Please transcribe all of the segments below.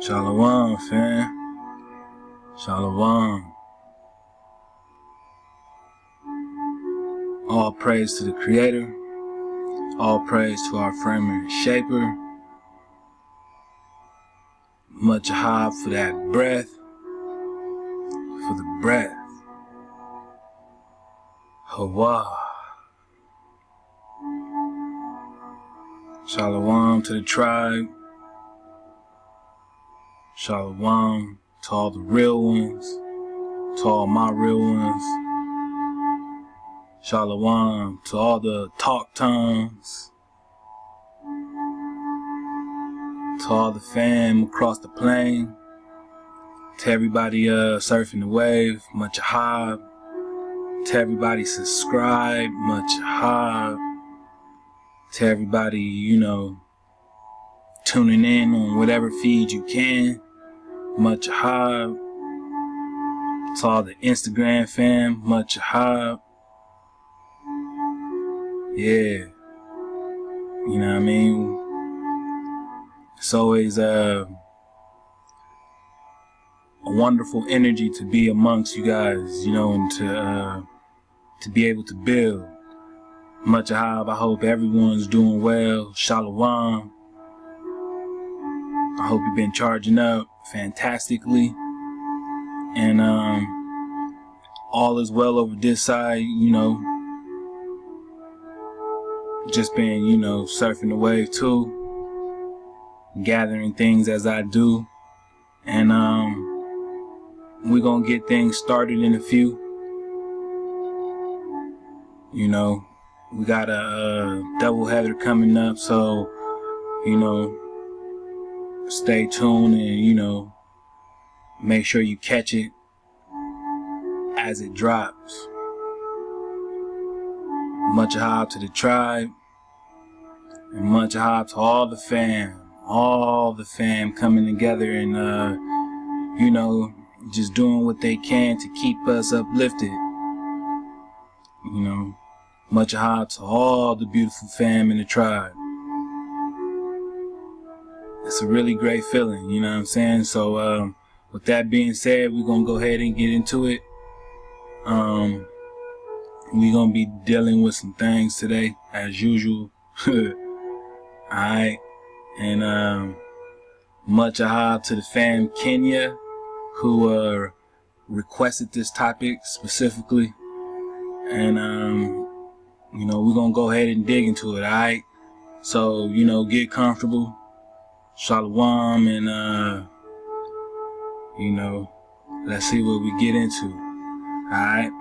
Shalom, fam. Shalom. All praise to the Creator. All praise to our framer and shaper. Much ahab for that breath. For the breath. Hawa. Shalom to the tribe. Shalom to all the real ones. To all my real ones. Shalom to all the talk tongues. To all the fam across the plain. To everybody surfing the wave. Much ahab. To everybody subscribe. Much ahab. To everybody, tuning in on whatever feed you can. Much ahab. To all the Instagram fam. Much ahab. Yeah. You know what I mean? It's always a wonderful energy to be amongst you guys, and to be able to build. Much ahab. I hope everyone's doing well. Shalom. I hope you've been charging up fantastically. And all is well over this side, just been, surfing the wave too. Gathering things as I do. And we're gonna get things started in a few. We got a double header coming up, so stay tuned and make sure you catch it as it drops. Much ahab to the tribe, and much ahab to all the fam coming together and just doing what they can to keep us uplifted. Much ahab to all the beautiful fam in the tribe. It's a really great feeling, you know what I'm saying? So with that being said, we're gonna go ahead and get into it. We're gonna be dealing with some things today, as usual. Alright. And much ahab to the fam Kenya, who requested this topic specifically. And we're gonna go ahead and dig into it, alright? So, get comfortable. Shalom, and let's see what we get into. Alright.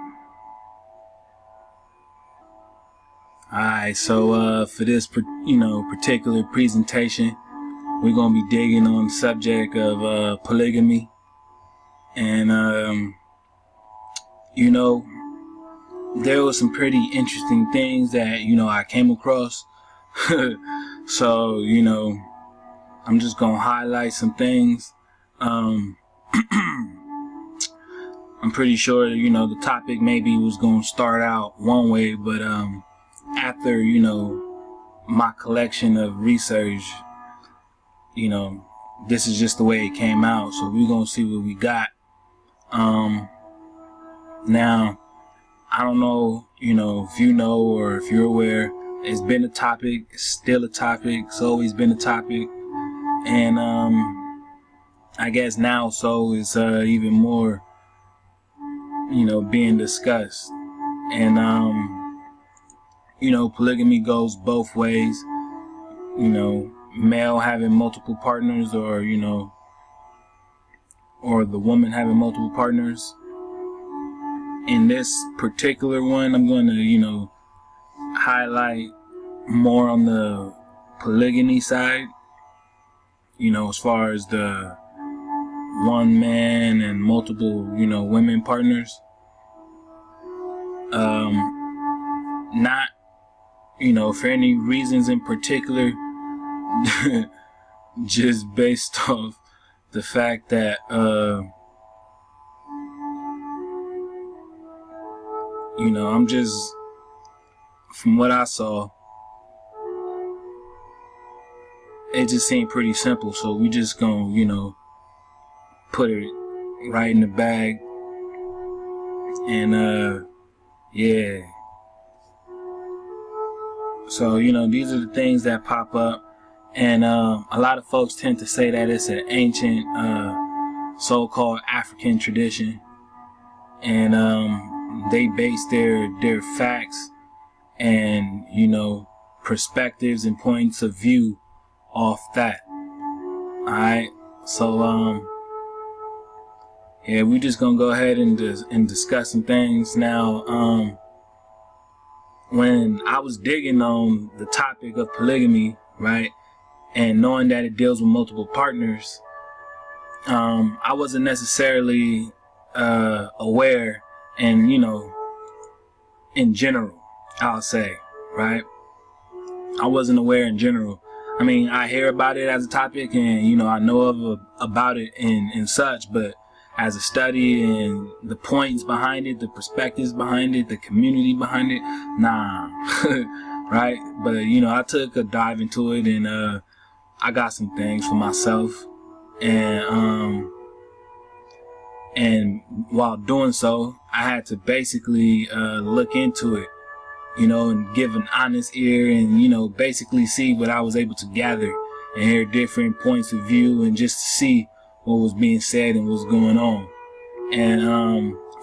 Alright, so for this particular presentation, we're gonna be digging on the subject of polygamy. And there was some pretty interesting things that I came across. So I'm just gonna highlight some things. I'm pretty sure the topic maybe was gonna start out one way, but after my collection of research, this is just the way it came out. So we're gonna see what we got. Now, I don't know, if you know or if you're aware, it's been a topic, it's still a topic, it's always been a topic. And I guess now so it's even more, being discussed. And polygamy goes both ways. Male having multiple partners, or or the woman having multiple partners. In this particular one, I'm going to highlight more on the polygamy side. As far as the one man and multiple, women partners. Not, for any reasons in particular, just based off the fact that, I'm just, from what I saw, it just seemed pretty simple. So we just gonna, put it right in the bag. And yeah. So, you know, these are the things that pop up. And a lot of folks tend to say that it's an ancient so-called African tradition. And they base their facts and, you know, perspectives and points of view off that. Alright, so yeah, we just gonna go ahead and discuss some things now. When I was digging on the topic of polygamy, right, and knowing that it deals with multiple partners, I wasn't necessarily aware, and, you know, in general, I'll say, right, I wasn't aware in general. I mean, I hear about it as a topic, and, you know, I know about it and such, but as a study and the points behind it, the perspectives behind it, the community behind it, nah. Right? But, you know, I took a dive into it, and I got some things for myself, and while doing so, I had to basically look into it, you know, and give an honest ear, and, you know, basically see what I was able to gather and hear different points of view, and just to see what was being said and what's going on. And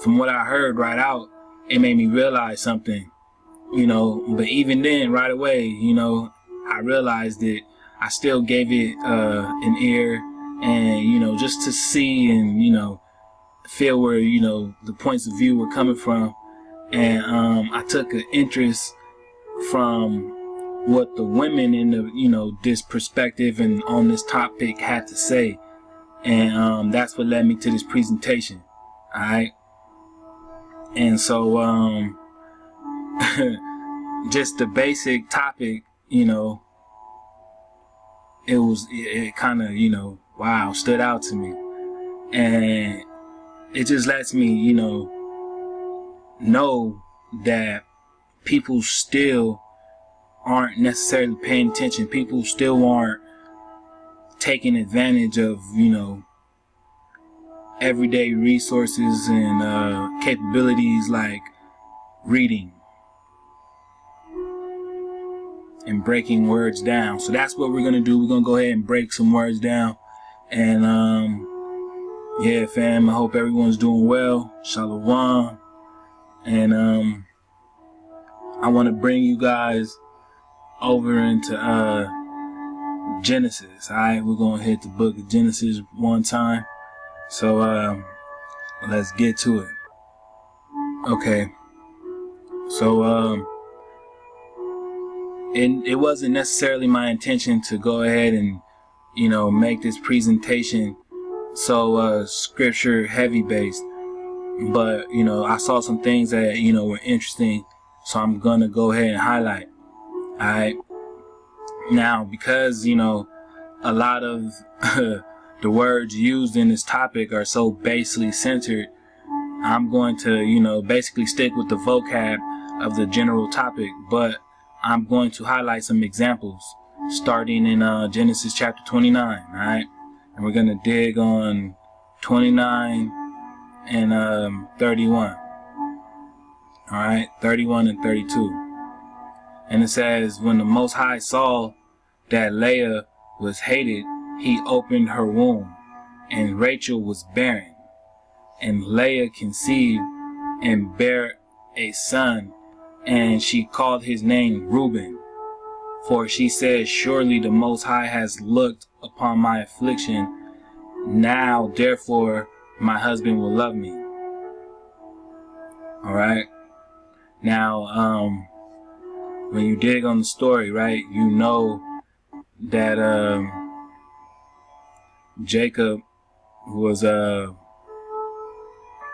from what I heard right out, it made me realize something, you know. But even then, right away, you know, I realized that I still gave it an ear, and, you know, just to see and, you know, feel where, you know, the points of view were coming from. And I took an interest from what the women in the, you know, this perspective and on this topic had to say. And that's what led me to this presentation. Alright. And so just the basic topic, you know, it kind of, you know, wow, stood out to me. And it just lets me, you know that people still aren't necessarily paying attention. People still aren't taking advantage of, you know, everyday resources and capabilities like reading and breaking words down. So that's what we're gonna do. We're gonna go ahead and break some words down. And yeah, fam, I hope everyone's doing well. Shalom. And I want to bring you guys over into Genesis. Alright, we're gonna hit the book of Genesis one time. So let's get to it. Okay. So it wasn't necessarily my intention to go ahead and, you know, make this presentation so scripture heavy based. But, you know, I saw some things that, you know, were interesting, so I'm gonna go ahead and highlight. Alright. Now, because, you know, a lot of the words used in this topic are so basely centered, I'm going to, you know, basically stick with the vocab of the general topic, but I'm going to highlight some examples starting in Genesis chapter 29. Alright. And we're gonna dig on 29 and 31. Alright, 31 and 32. And it says, when the Most High saw that Leah was hated, he opened her womb, and Rachel was barren. And Leah conceived and bare a son, and she called his name Reuben. For she said, surely the Most High has looked upon my affliction. Now, therefore, my husband will love me. Alright. Now, when you dig on the story, right, you know that Jacob was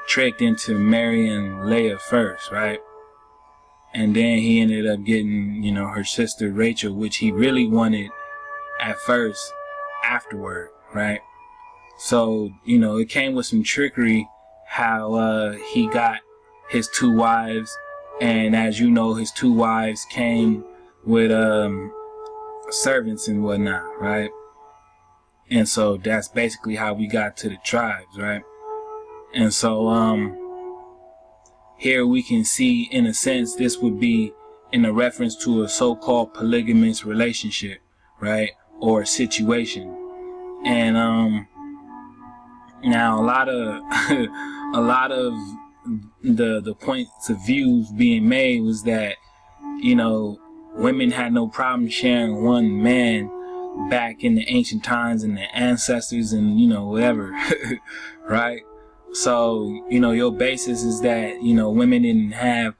tricked into marrying Leah first, right? And then he ended up getting, you know, her sister Rachel, which he really wanted at first afterward, right? So, you know, it came with some trickery how he got his two wives, and as you know, his two wives came with servants and whatnot, right? And so that's basically how we got to the tribes, right? And so here we can see, in a sense, this would be in a reference to a so-called polygamous relationship, right? Or situation. And now a lot of a lot of the points of views being made was that, you know, women had no problem sharing one man back in the ancient times and their ancestors and, you know, whatever, right? So, you know, your basis is that, you know, women didn't have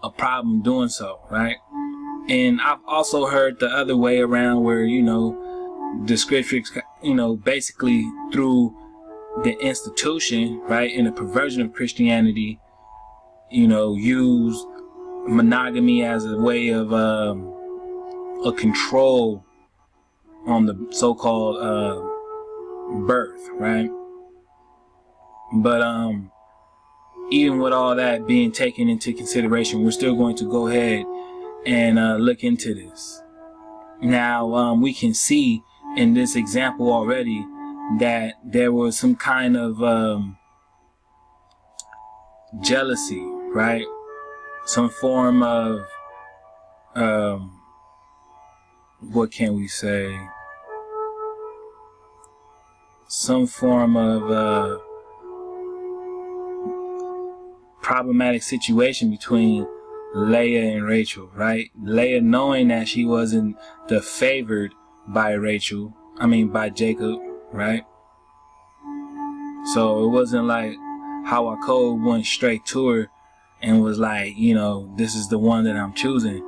a problem doing so, right? And I've also heard the other way around where, you know, the scriptures, you know, basically through the institution, right, and the perversion of Christianity, you know, use monogamy as a way of a control on the so-called birth, right? But even with all that being taken into consideration, we're still going to go ahead and look into this. Now we can see in this example already that there was some kind of jealousy, right? Some form of what can we say? Some form of problematic situation between Leah and Rachel, right? Leah knowing that she wasn't the favored by by Jacob, right? So it wasn't like how Jacob went straight to her and was like, you know, this is the one that I'm choosing.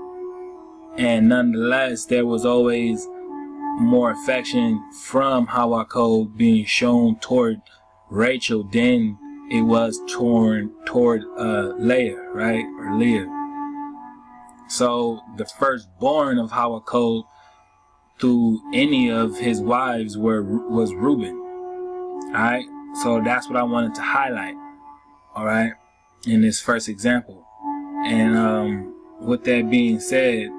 And nonetheless, there was always more affection from Jacob being shown toward Rachel than it was toward Leah, right? Or Leah. So the firstborn of Jacob through any of his wives was Reuben. Alright? So that's what I wanted to highlight. Alright? In this first example. And with that being said,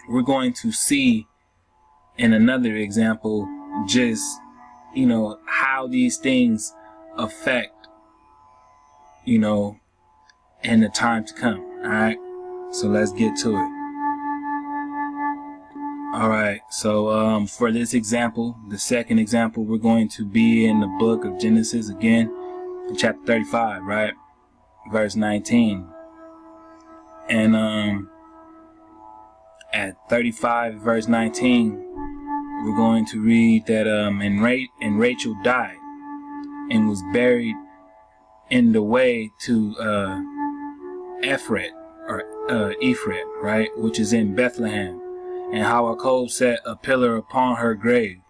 we're going to see in another example just, you know, how these things affect, you know, in the time to come. Alright? So let's get to it. Alright, so for this example, the second example, we're going to be in the book of Genesis again, in chapter 35, right? Verse 19. And at 35 verse 19, we're going to read that and Rachel died and was buried in the way to Ephrath, right, which is in Bethlehem. And Jacob set a pillar upon her grave,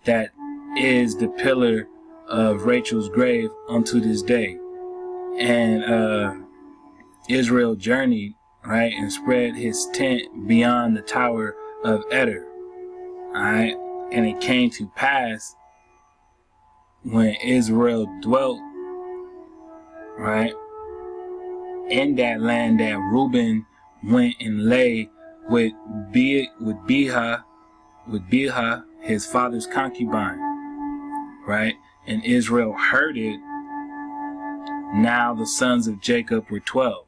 that is the pillar of Rachel's grave unto this day. And Israel journeyed, right, and spread his tent beyond the tower of Eder. Alright, and it came to pass when Israel dwelt, right, in that land, that Reuben went and lay with Bilhah, his father's concubine, right? And Israel heard it. Now the sons of Jacob were 12,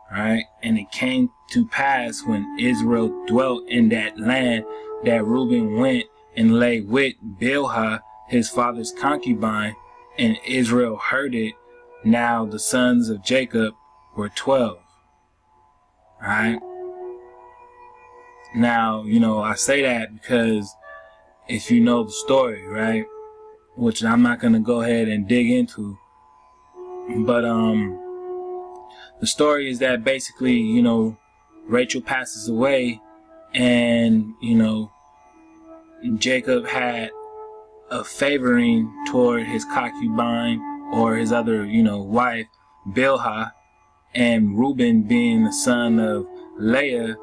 right? And it came to pass when Israel dwelt in that land that Reuben went and lay with Bilhah, his father's concubine, and Israel heard it. Now the sons of Jacob were 12, right? Now, you know, I say that because if you know the story, right, which I'm not going to go ahead and dig into, but the story is that basically, you know, Rachel passes away, and, you know, Jacob had a favoring toward his concubine or his other, you know, wife, Bilhah, and Reuben, being the son of Leah,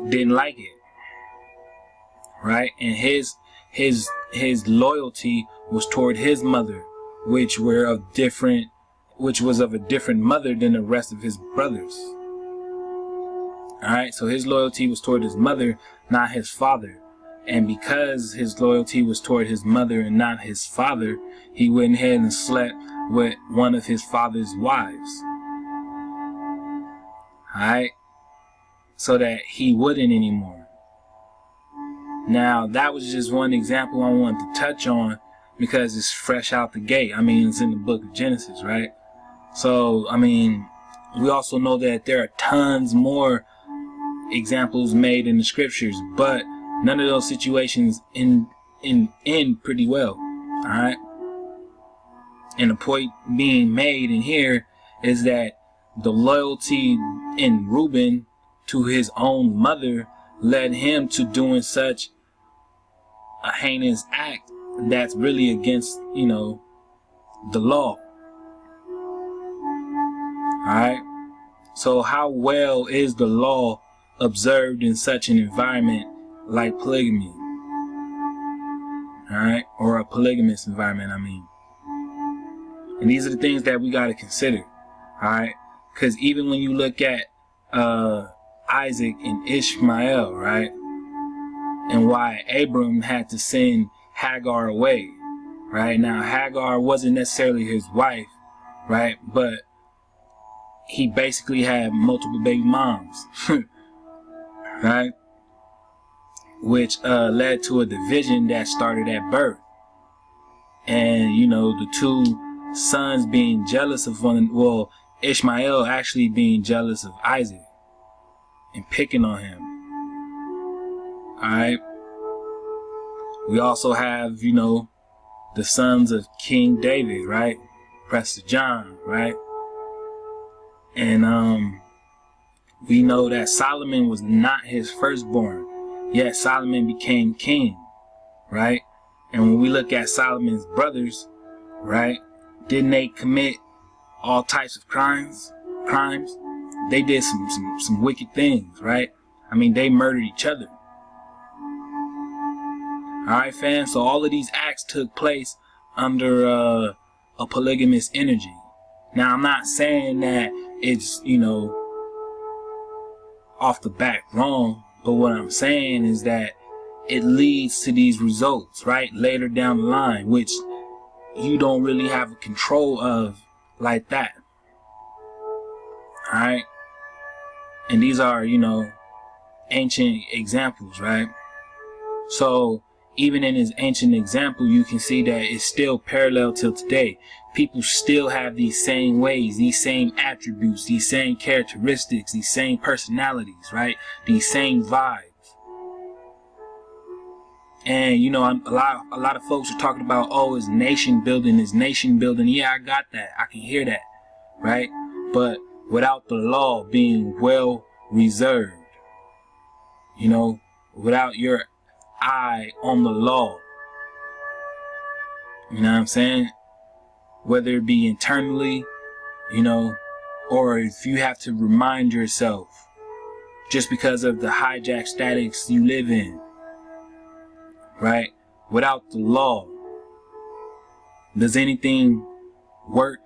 didn't like it, right? And his loyalty was toward his mother, which was of a different mother than the rest of his brothers. All Alright, so his loyalty was toward his mother, not his father. And because his loyalty was toward his mother and not his father, he went ahead and slept with one of his father's wives. Alright? So that he wouldn't anymore. Now, that was just one example I wanted to touch on because it's fresh out the gate. I mean, it's in the book of Genesis, right? So, I mean, we also know that there are tons more examples made in the scriptures, but none of those situations end pretty well. Alright? And the point being made in here is that the loyalty in Reuben to his own mother led him to doing such a heinous act that's really against, the law. Alright? So how well is the law observed in such an environment like polygamy? Alright? Or a polygamous environment, I mean. And these are the things that we got to consider. Alright? Because even when you look at Isaac and Ishmael, right? And why Abram had to send Hagar away, right? Now, Hagar wasn't necessarily his wife, right? But he basically had multiple baby moms, right? Which led to a division that started at birth. And, the two sons being jealous of Ishmael actually being jealous of Isaac and picking on him. Alright? We also have, the sons of King David, right? Prester John, right? And we know that Solomon was not his firstborn, yet Solomon became king, right? And when we look at Solomon's brothers, right, didn't they commit all types of crimes? They did some wicked things, right? I mean, they murdered each other. Alright, fam, so all of these acts took place under a polygamous energy. Now, I'm not saying that it's, off the bat wrong, but what I'm saying is that it leads to these results, right, later down the line, which you don't really have a control of like that. Alright? And these are, ancient examples, right? So, even in his ancient example, you can see that it's still parallel till today. People still have these same ways, these same attributes, these same characteristics, these same personalities, right? These same vibes. And, a lot of folks are talking about, it's nation building, Yeah, I got that. I can hear that, right? But without the law being well reserved, without your eye on the law, you know what I'm saying? Whether it be internally, or if you have to remind yourself just because of the hijack statics you live in, right? Without the law, does anything work?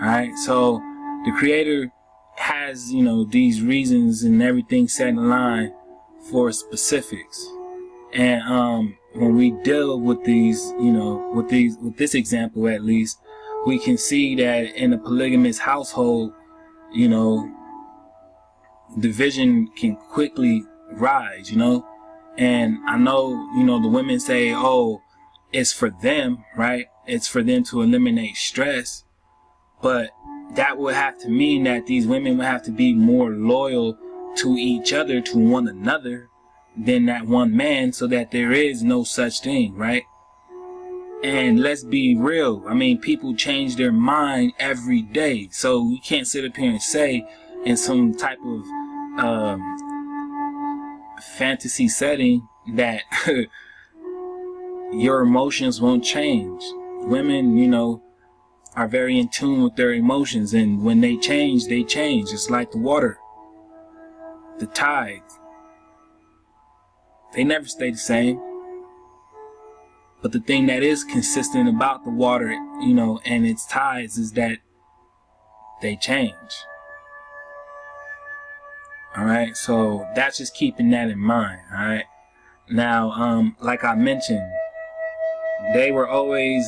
Alright, so the Creator has, these reasons and everything set in line for specifics. And when we deal with these, with this example at least, we can see that in a polygamous household, division can quickly rise, And I know, the women say, it's for them, right? It's for them to eliminate stress. But that would have to mean that these women would have to be more loyal to each other, to one another, than that one man, so that there is no such thing, right? And let's be real. I mean, people change their mind every day. So we can't sit up here and say in some type of fantasy setting that your emotions won't change. Women, are very in tune with their emotions, and when they change, they change. It's like the water, the tides. They never stay the same. But the thing that is consistent about the water, and its tides is that they change. All right, so that's just keeping that in mind. All right, now, like I mentioned, they were always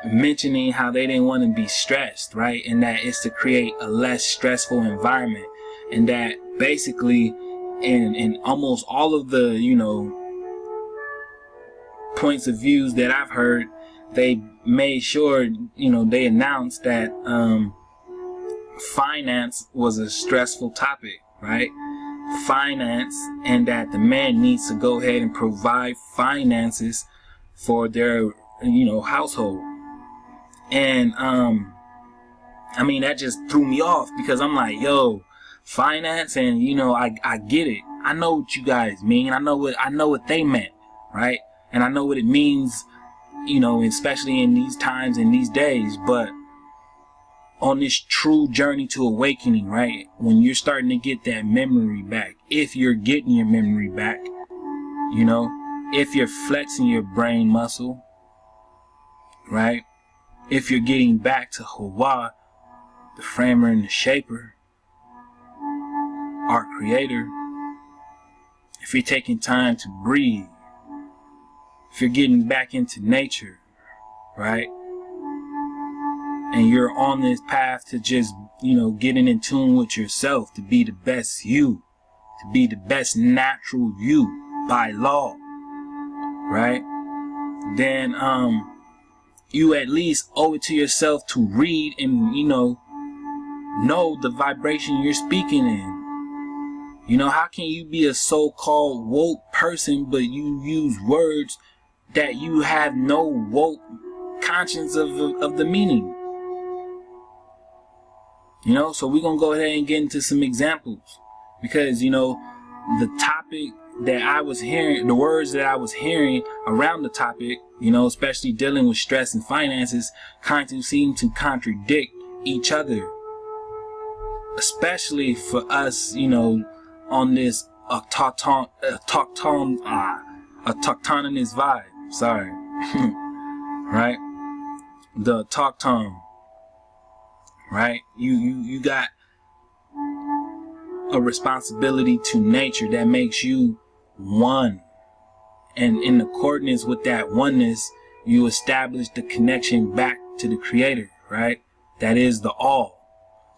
mentioning how they didn't want to be stressed, right? And that it's to create a less stressful environment, and that basically in almost all of the, you know, points of views that I've heard, they made sure, you know, they announced that finance was a stressful topic, right? Finance, and that the man needs to go ahead and provide finances for their, you know, household. And I mean, that just threw me off, because I'm like, yo, finance, and you know, I get it. I know what you guys mean. I know what they meant, right? And I know what it means, you know, especially in these times and these days. But on this true journey to awakening, right, when you're starting to get that memory back, if you're getting your memory back, you know, if you're flexing your brain muscle, right, if you're getting back to Hawa, the framer and the shaper, our creator, if you're taking time to breathe, if you're getting back into nature, right, and you're on this path to just, you know, getting in tune with yourself, to be the best you, to be the best natural you by law, right, then you at least owe it to yourself to read and, you know the vibration you're speaking in. You know, how can you be a so-called woke person, but you use words that you have no woke conscience of the meaning? You know, so we're gonna go ahead and get into some examples, because, you know, the topic that I was hearing, the words that I was hearing around the topic, you know, especially dealing with stress and finances, kind of seem to contradict each other, especially for us, you know, on this autochthonous vibe. Sorry. Right? The autochthon. Right? You got a responsibility to nature that makes you one. And in accordance with that oneness, you establish the connection back to the creator, right? That is the all.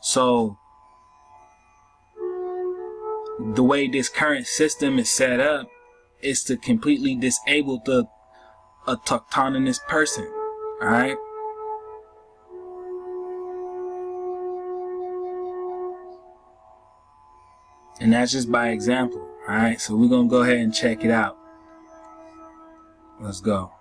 So the way this current system is set up is to completely disable the autochthonous person, all right? And that's just by example, all right? So we're going to go ahead and check it out. Let's go.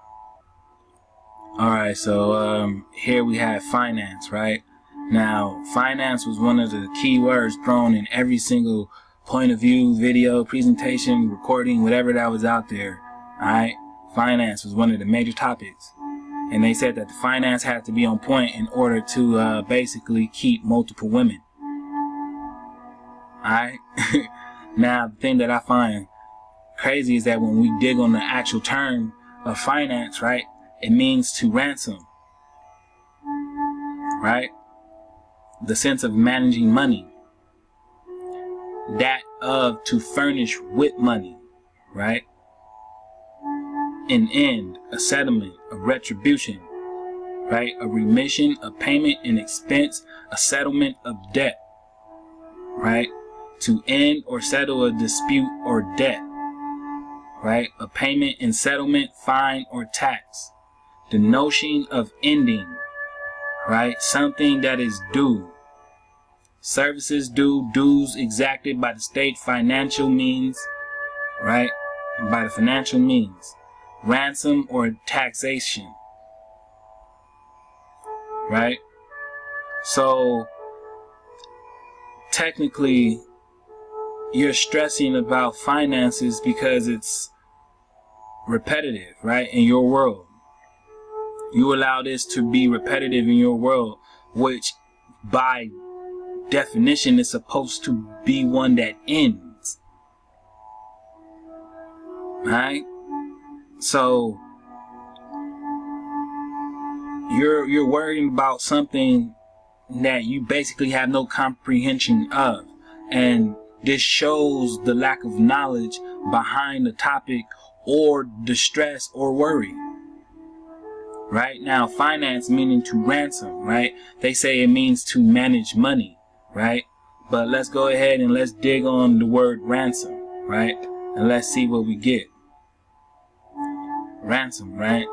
All right, so here we have finance, right? Now, finance was one of the key words thrown in every single point of view, video, presentation, recording, whatever that was out there, all right? Finance was one of the major topics. And they said that the finance had to be on point in order to basically keep multiple women. Alright? Now, the thing that I find crazy is that when we dig on the actual term of finance, right, it means to ransom. Right? The sense of managing money. That of to furnish with money. Right? An end, a settlement, a retribution. Right? A remission, a payment, an expense, a settlement of debt. Right? To end or settle a dispute or debt, right? A payment and settlement, fine or tax. The notion of ending, right? Something that is due. Services due, dues exacted by the state, financial means, right? By the financial means. Ransom or taxation, right? So, technically, you're stressing about finances because it's repetitive, right? In your world. You allow this to be repetitive in your world, which by definition is supposed to be one that ends. Right? So you're worrying about something that you basically have no comprehension of. And this shows the lack of knowledge behind the topic, or distress or worry. Right? Now, finance meaning to ransom, right? They say it means to manage money, right? But let's go ahead and let's dig on the word ransom, right? And let's see what we get. Ransom, right?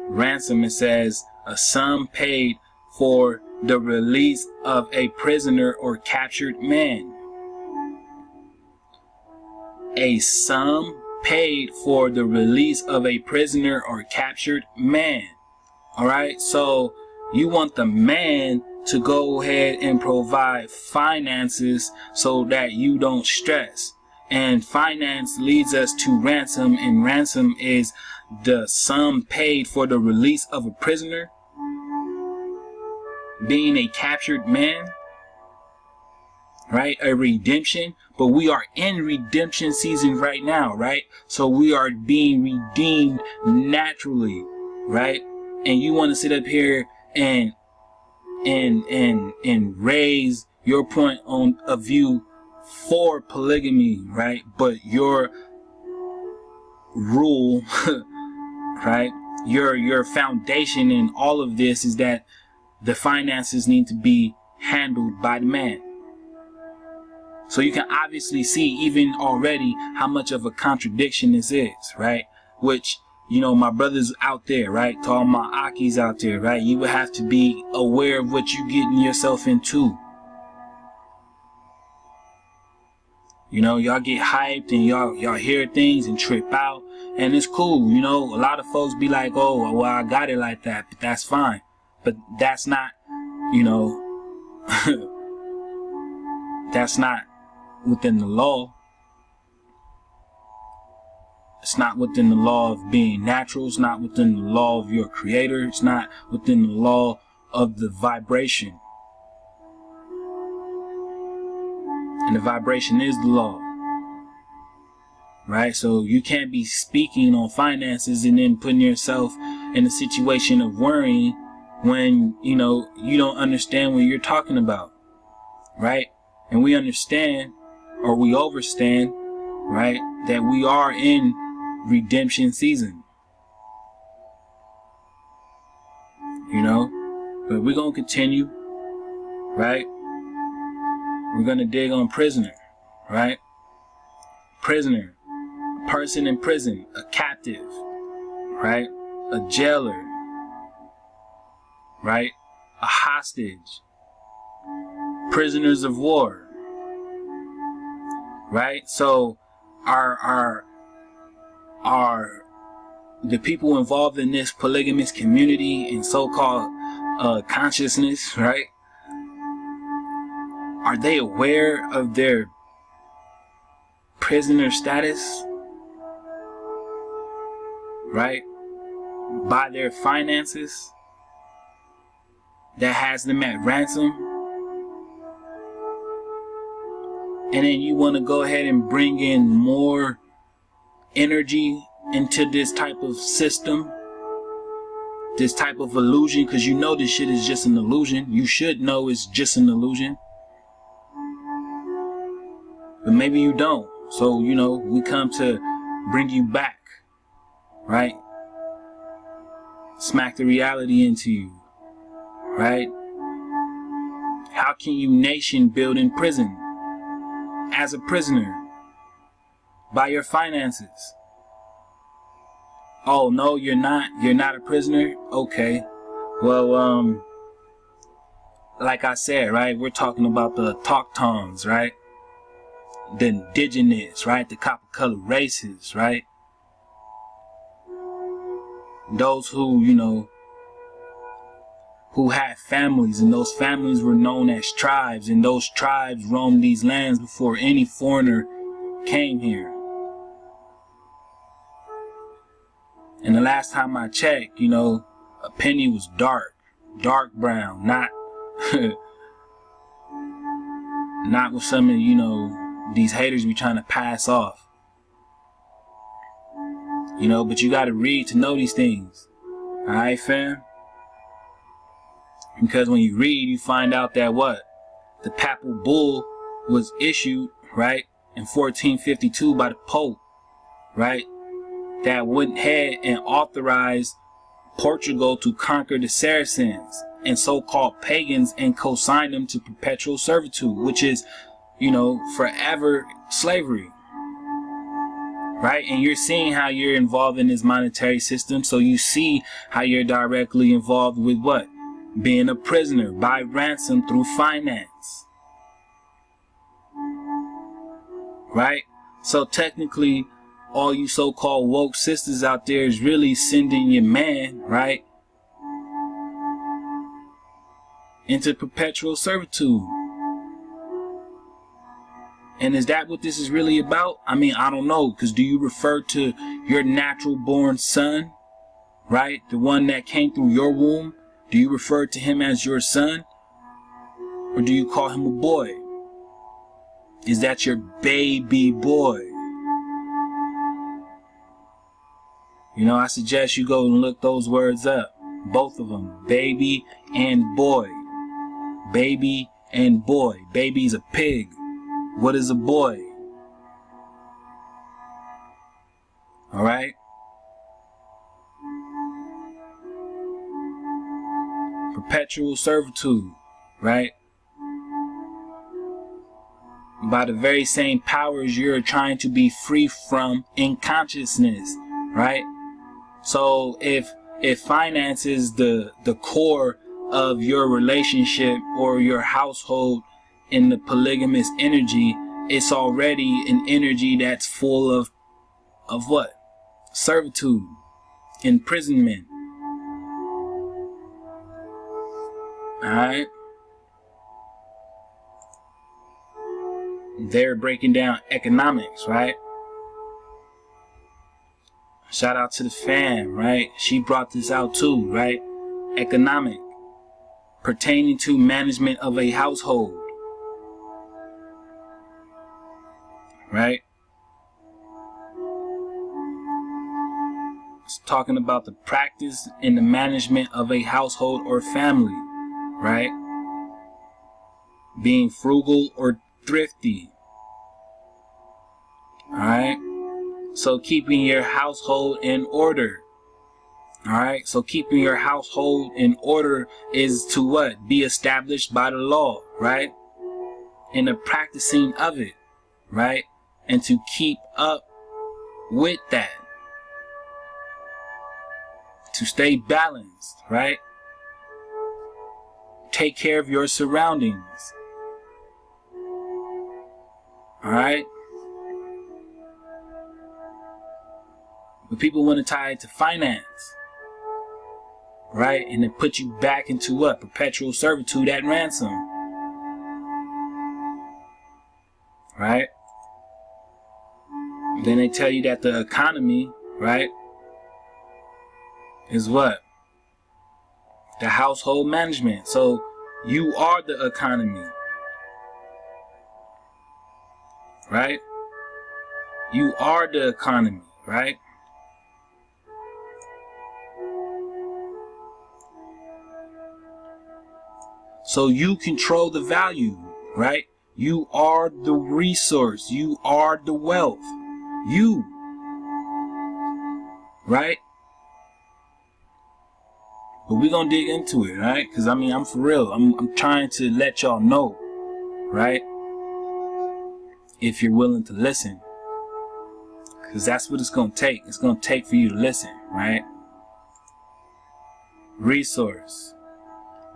Ransom, it says, a sum paid for the release of a prisoner or captured man. A sum paid for the release of a prisoner or captured man. All right, so you want the man to go ahead and provide finances so that you don't stress. And finance leads us to ransom, and ransom is the sum paid for the release of a prisoner, being a captured man, right? A redemption. But we are in redemption season right now, right? So we are being redeemed naturally, right? And you want to sit up here and raise your point of view for polygamy, right? But your rule, right? Your foundation in all of this is that the finances need to be handled by the man. So you can obviously see even already how much of a contradiction this is, right? Which, you know, my brothers out there, right? To all my Akis out there, right? You would have to be aware of what you're getting yourself into. You know, y'all get hyped and y'all hear things and trip out, and it's cool. You know, a lot of folks be like, oh, well, I got it like that, but that's fine. But that's not, you know, that's not within the law. It's not within the law of being natural. It's not within the law of your creator. It's not within the law of the vibration. And the vibration is the law. Right? So you can't be speaking on finances and then putting yourself in a situation of worrying when, you know, you don't understand what you're talking about. Right? And we understand, or we overstand, right, that we are in redemption season. You know? But we're going to continue, right? We're going to dig on prisoner, right? Prisoner, a person in prison, a captive, right? A jailer, right? A hostage, prisoners of war, right? So are the people involved in this polygamous community and so-called consciousness, right? Are they aware of their prisoner status, right? By their finances that has them at ransom? And then you want to go ahead and bring in more energy into this type of system, this type of illusion, because you know this shit is just an illusion. You should know it's just an illusion. But maybe you don't. So, you know, we come to bring you back, right? Smack the reality into you, right? How can you nation build in prison? As a prisoner, by your finances. Oh no, you're not a prisoner? Okay. Well, like I said, right, we're talking about the autochtons, right? The indigenous, right? The copper-colored races, right? Those who, you know, who had families, and those families were known as tribes, and those tribes roamed these lands before any foreigner came here. And the last time I checked, you know, a penny was dark brown, not not with some of, you know, these haters be trying to pass off. You know, but you gotta read to know these things. Alright, fam? Because when you read, you find out that what? The papal bull was issued, right, in 1452 by the Pope, right, that went ahead and authorized Portugal to conquer the Saracens and so-called pagans and co-signed them to perpetual servitude, which is, forever slavery. Right? And you're seeing how you're involved in this monetary system. So you see how you're directly involved with what? Being a prisoner by ransom through finance. Right? So technically, all you so-called woke sisters out there is really sending your man, right, into perpetual servitude. And is that what this is really about? I mean, I don't know, because do you refer to your natural born son, right, the one that came through your womb? Do you refer to him as your son? Or do you call him a boy? Is that your baby boy? I suggest you go and look those words up. Both of them. Baby and boy. Baby and boy. Baby's a pig. What is a boy? Alright? Perpetual servitude. Right? By the very same powers you're trying to be free from in consciousness. Right? So if finance is the core of your relationship or your household in the polygamous energy, it's already an energy that's full of what? Servitude, imprisonment. Alright? They're breaking down economics, right? Shout out to the fam, right? She brought this out too, right? Economic, pertaining to management of a household, right? It's talking about the practice and the management of a household or family, right? Being frugal or thrifty, alright? So keeping your household in order. Alright? So keeping your household in order is to what? Be established by the law, right? And the practicing of it, right? And to keep up with that. To stay balanced, right? Take care of your surroundings. Alright? But people want to tie it to finance, right? And then put you back into what? Perpetual servitude at ransom, right? Then they tell you that the economy, right, is what? The household management. So you are the economy, right? You are the economy, right? So you control the value, right? You are the resource. You are the wealth. You. Right? But we're going to dig into it, right? Because, I'm for real. I'm trying to let y'all know, right? If you're willing to listen. Because that's what it's going to take. It's going to take for you to listen, right? Resource.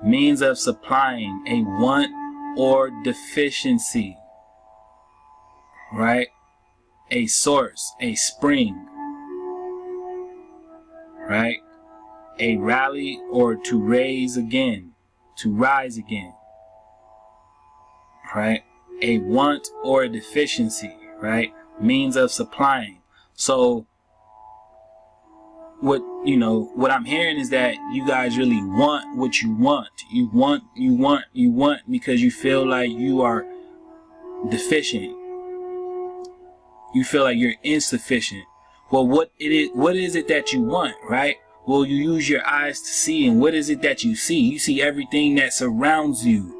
Means of supplying a want or deficiency, right? A source, a spring, right? A rally or to raise again, to rise again, right? A want or a deficiency, right? Means of supplying. So what I'm hearing is that you guys really want what you want. You want because you feel like you are deficient. You feel like you're insufficient. Well, what is it that you want, right? Well, you use your eyes to see, and what is it that you see? You see everything that surrounds you.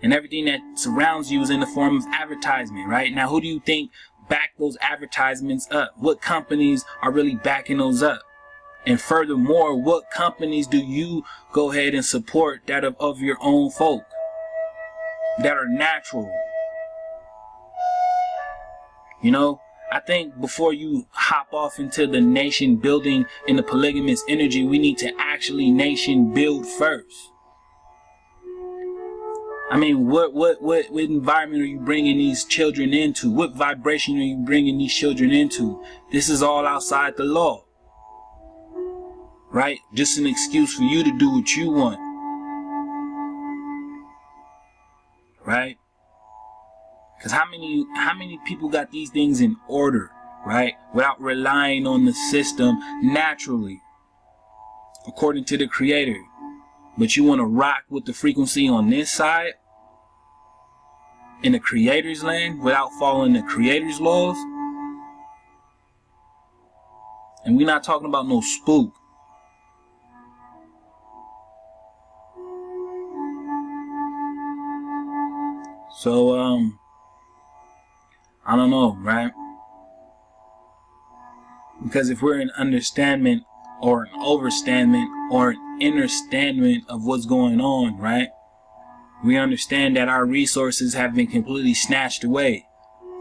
And everything that surrounds you is in the form of advertisement, right? Now, who do you think back those advertisements up? What companies are really backing those up? And furthermore, what companies do you go ahead and support that of your own folk that are natural? You know, I think before you hop off into the nation building in the polygamous energy, we need to actually nation build first. I mean, what environment are you bringing these children into? What vibration are you bringing these children into? This is all outside the law, right? Just an excuse for you to do what you want, right? Because how many people got these things in order, right? Without relying on the system naturally, according to the Creator. But you want to rock with the frequency on this side, in the Creator's land, without following the Creator's laws. And we're not talking about no spook. So, I don't know, right? Because if we're in understanding or an overstanding or an understanding of what's going on, right? We understand that our resources have been completely snatched away.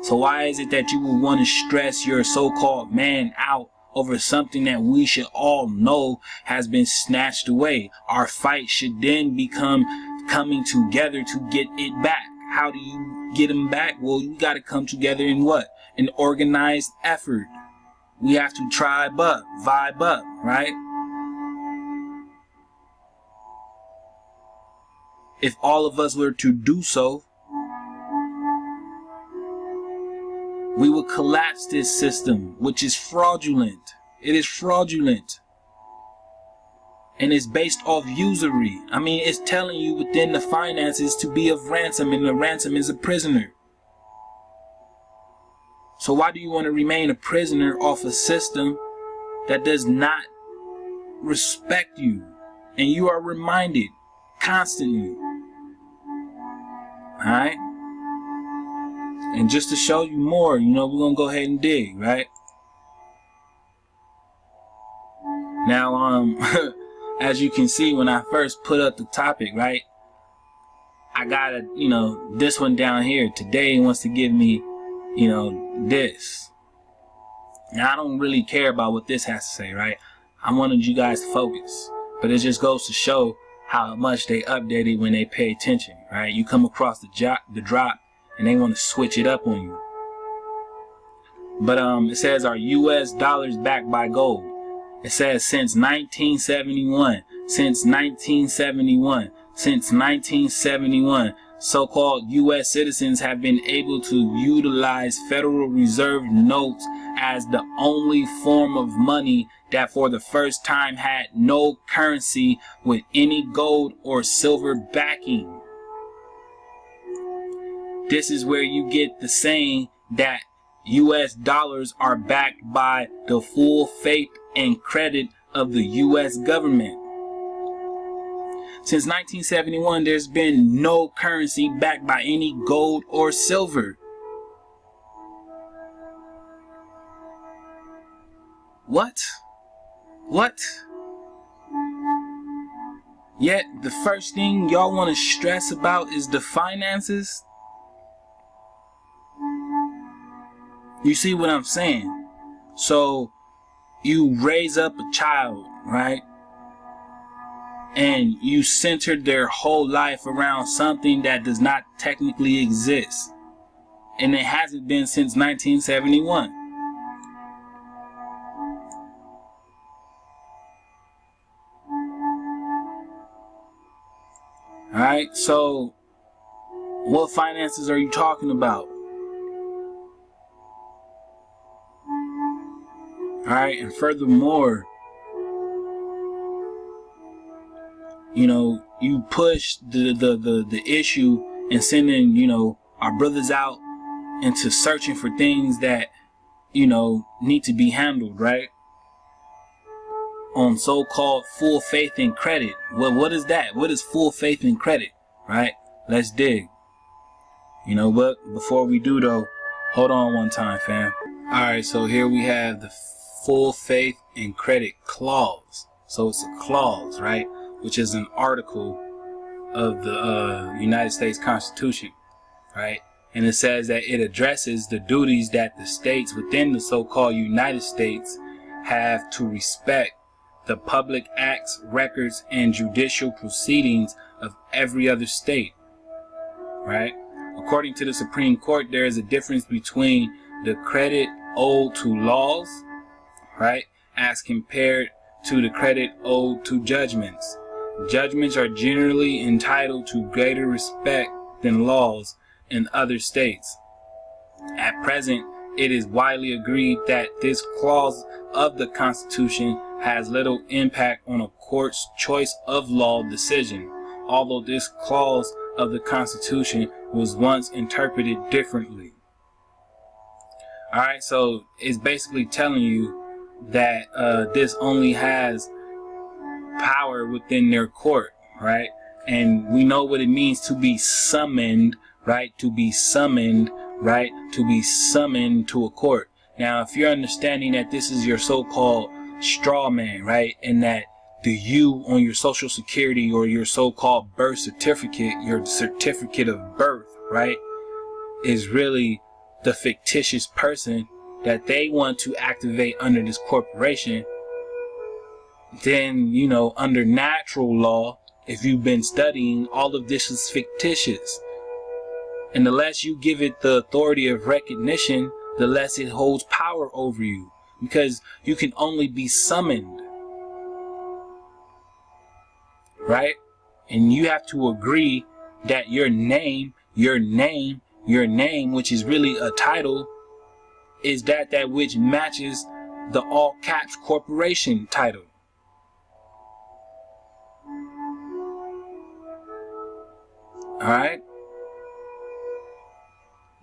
So why is it that you would want to stress your so-called man out over something that we should all know has been snatched away? Our fight should then become coming together to get it back. How do you get them back? Well, you got to come together in what? An organized effort. We have to tribe up, vibe up, right? If all of us were to do so, we would collapse this system, which is fraudulent. It is fraudulent. And it's based off usury. I mean, it's telling you within the finances to be of ransom, and the ransom is a prisoner. So why do you want to remain a prisoner off a system that does not respect you? And you are reminded constantly. Alright? And just to show you more, you know, we're going to go ahead and dig, right? Now, as you can see, when I first put up the topic, right? I got a, you know, this one down here. Today wants to give me, you know, this. Now, I don't really care about what this has to say, right? I wanted you guys to focus. But it just goes to show how much they updated when they pay attention, right? You come across the drop and they want to switch it up on you. But it says, are U.S. dollars backed by gold? It says since 1971, so-called U.S. citizens have been able to utilize Federal Reserve notes as the only form of money that for the first time had no currency with any gold or silver backing. This is where you get the saying that U.S. dollars are backed by the full faith and credit of the U.S. government. Since 1971, there's been no currency backed by any gold or silver. What? Yet the first thing y'all want to stress about is the finances? You see what I'm saying? So you raise up a child, right? And you centered their whole life around something that does not technically exist. And it hasn't been since 1971. Alright, so what finances are you talking about? Alright, and furthermore, you know, you push the issue and sending, you know, our brothers out into searching for things that, you know, need to be handled, right? On so-called full faith and credit. Well, what is that? What is full faith and credit, right? let's dig. You know, but before we do though, hold on one time, fam. Alright, so here we have the full faith and credit clause. So it's a clause, right? Which is an article of the United States Constitution, right? And it says that it addresses the duties that the states within the so-called United States have to respect the public acts, records, and judicial proceedings of every other state, right? According to the Supreme Court, there is a difference between the credit owed to laws, right, as compared to the credit owed to judgments. Judgments are generally entitled to greater respect than laws in other states. At present, it is widely agreed that this clause of the Constitution has little impact on a court's choice of law decision, although this clause of the Constitution was once interpreted differently. Alright, so it's basically telling you that this only has power within their court, right? And we know what it means to be summoned, right? To be summoned, right? To be summoned to a court. Now, if you're understanding that this is your so-called straw man, right? And that the you on your social security or your so-called birth certificate, your certificate of birth, right, is really the fictitious person that they want to activate under this corporation, then, you know, under natural law, if you've been studying, all of this is fictitious. And the less you give it the authority of recognition, the less it holds power over you, because you can only be summoned, right? And you have to agree that your name, which is really a title, is that which matches the all caps corporation title. Alright?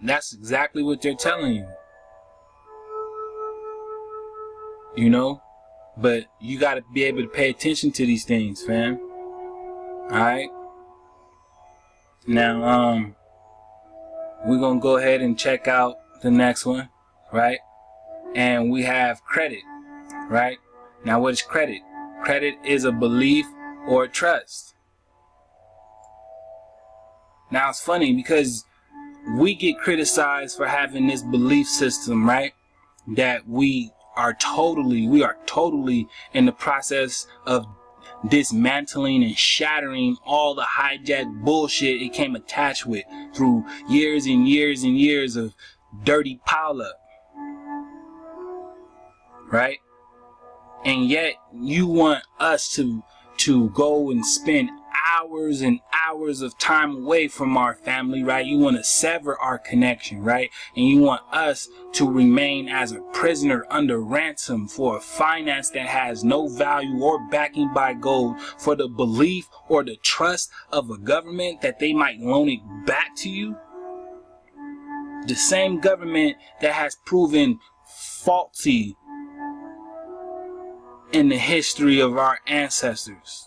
That's exactly what they're telling you. You know? But you gotta be able to pay attention to these things, fam. Alright? Now, we're gonna go ahead and check out the next one, right? And we have credit, right? Now, what is credit? Credit is a belief or a trust. Now, it's funny because we get criticized for having this belief system, right? That we are totally in the process of dismantling and shattering all the hijacked bullshit it came attached with through years and years and years of dirty pile up, right? And yet you want us to go and spend hours and hours of time away from our family, right? You want to sever our connection, right? And you want us to remain as a prisoner under ransom for a finance that has no value or backing by gold, for the belief or the trust of a government that they might loan it back to you. The same government that has proven faulty in the history of our ancestors.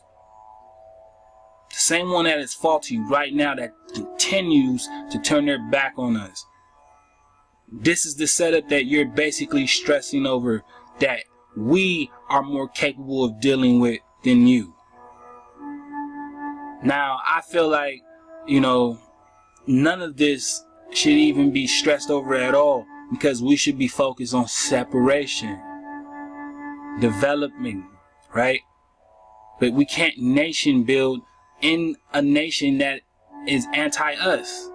The same one that is faulty right now that continues to turn their back on us. This is the setup that you're basically stressing over, that we are more capable of dealing with than you. Now, I feel like, you know, none of this should even be stressed over at all, because we should be focused on separation, development, right? But we can't nation build in a nation that is anti-us.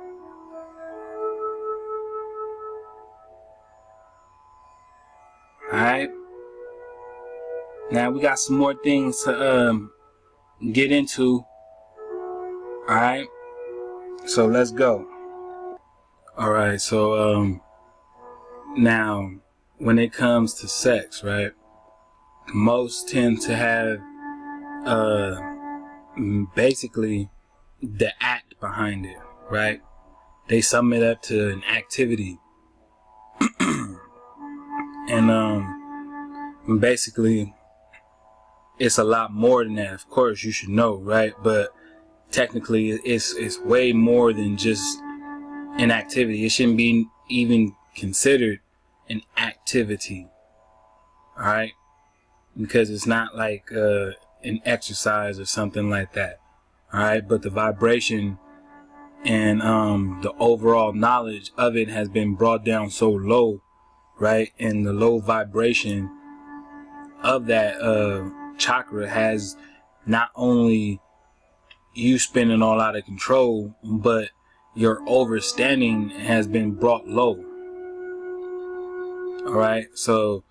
Alright? Now we got some more things to get into. Alright? So let's go. Alright, so now when it comes to sex, right? Most tend to have basically the act behind it, right? They sum it up to an activity. And basically it's a lot more than that. Of course you should know, right? But technically it's way more than just an activity. It shouldn't be even considered an activity. All right, because it's not like an exercise or something like that. All right, but the vibration and the overall knowledge of it has been brought down so low, right? And the low vibration of that chakra has not only you spinning all out of control, but your overstanding has been brought low. All right, so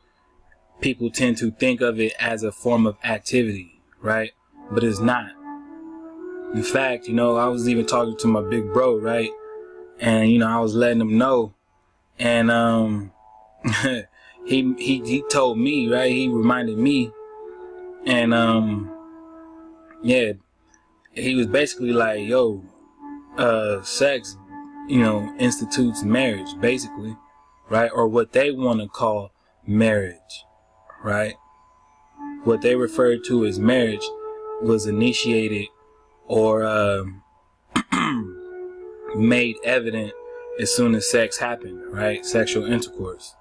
people tend to think of it as a form of activity, right? But it's not. In fact, I was even talking to my big bro, right? And I was letting him know, and he told me, right? He reminded me, and yeah, he was basically like, yo, sex, institutes marriage, basically, right? Or what they want to call marriage, right? What they refer to as marriage was initiated or made evident as soon as sex happened, right? Sexual intercourse.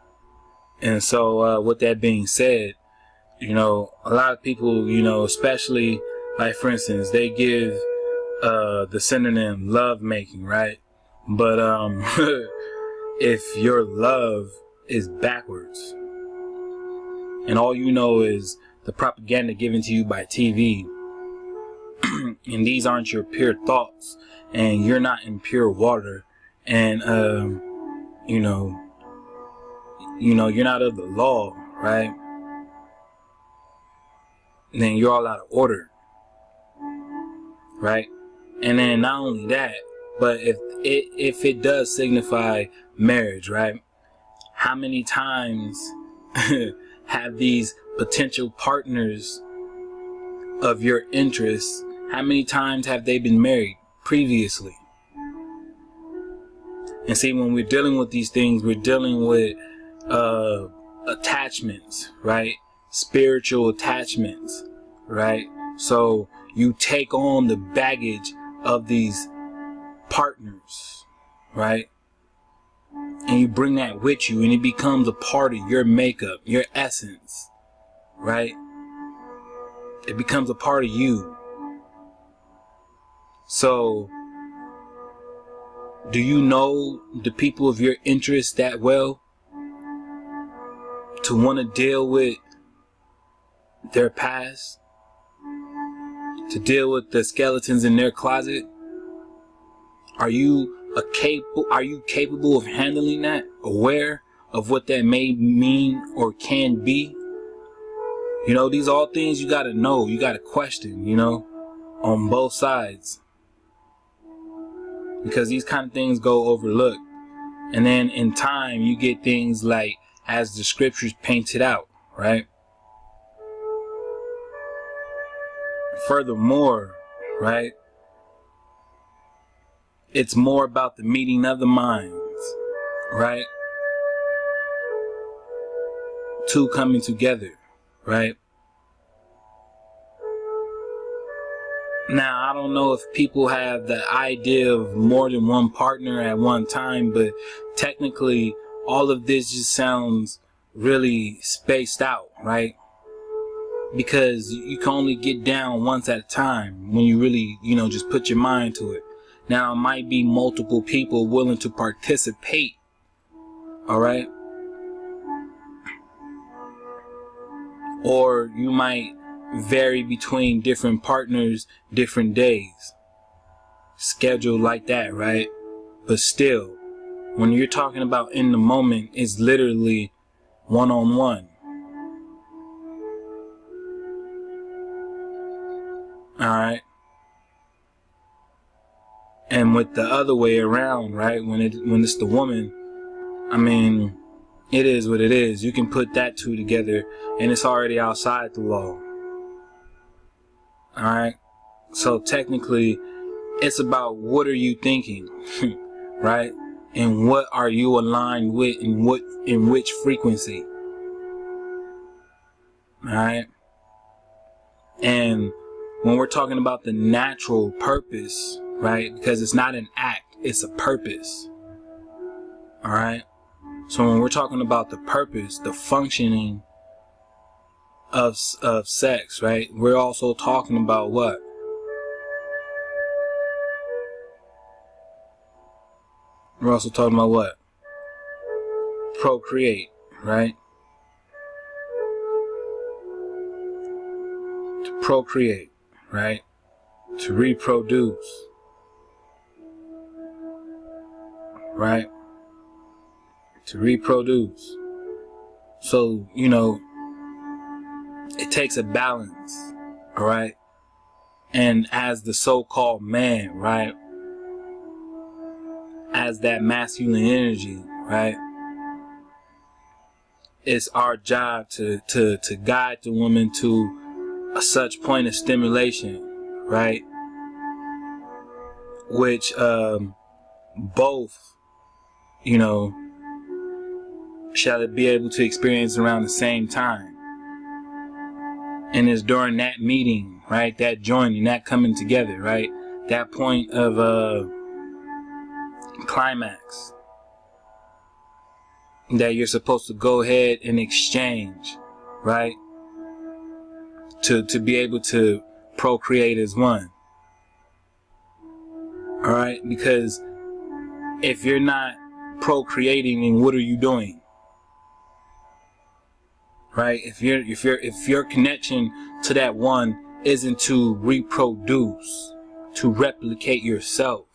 And so with that being said, a lot of people, especially like, for instance, they give the synonym love making, right? But if your love is backwards and all you know is the propaganda given to you by TV, and these aren't your pure thoughts, and you're not in pure water, and you're not of the law, right? Then you're all out of order, right? And then not only that, but if it does signify marriage, right? How many times have these potential partners of your interests, how many times have they been married previously? And see, when we're dealing with these things, we're dealing with attachments, right? Spiritual attachments, right? So you take on the baggage of these partners, right? And you bring that with you, and it becomes a part of your makeup, your essence, right? It becomes a part of you. So, do you know the people of your interest that well to want to deal with their past? To deal with the skeletons in their closet? Are you capable of handling that? Aware of what that may mean or can be? These are all things you gotta know, you gotta question, on both sides. Because these kind of things go overlooked. And then in time, you get things like, as the scriptures paint it out, right? Furthermore, right? It's more about the meeting of the minds, right? Two coming together, right? Now, I don't know if people have the idea of more than one partner at one time, but technically, all of this just sounds really spaced out, right? Because you can only get down once at a time when you really, just put your mind to it. Now, it might be multiple people willing to participate, all right? Or you might vary between different partners, different days. Scheduled like that, right? But still, when you're talking about in the moment, it's literally one-on-one. Alright? And with the other way around, right? When it's the woman, I mean, it is what it is. You can put that two together and it's already outside the law. Alright? So technically, it's about what are you thinking, right? And what are you aligned with, and in which frequency. Alright? And when we're talking about the natural purpose, right? Because it's not an act, it's a purpose. All right. So when we're talking about the purpose, the functioning of sex, right? We're also talking about what? We're also talking about what? Procreate, right? To procreate, right? To reproduce, right? To reproduce. So, you know, it takes a balance, all right? And as the so-called man, right? As that masculine energy, right? It's our job to guide the woman to a such point of stimulation, right? Which both, you know, shall be able to experience around the same time. And it's during that meeting, right? That joining, that coming together, right? That point of climax that you're supposed to go ahead and exchange, right? To be able to procreate as one. All right? Because if you're not procreating, then what are you doing? Right? If your connection to that one isn't to reproduce, to replicate yourself,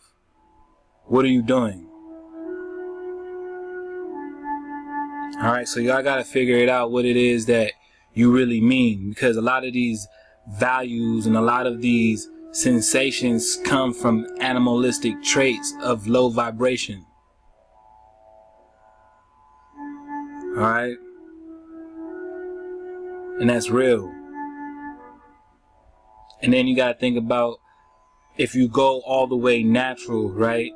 what are you doing? All right, so y'all gotta figure it out what it is that you really mean, because a lot of these values and a lot of these sensations come from animalistic traits of low vibration. All right, and that's real. And then you gotta think about if you go all the way natural, right?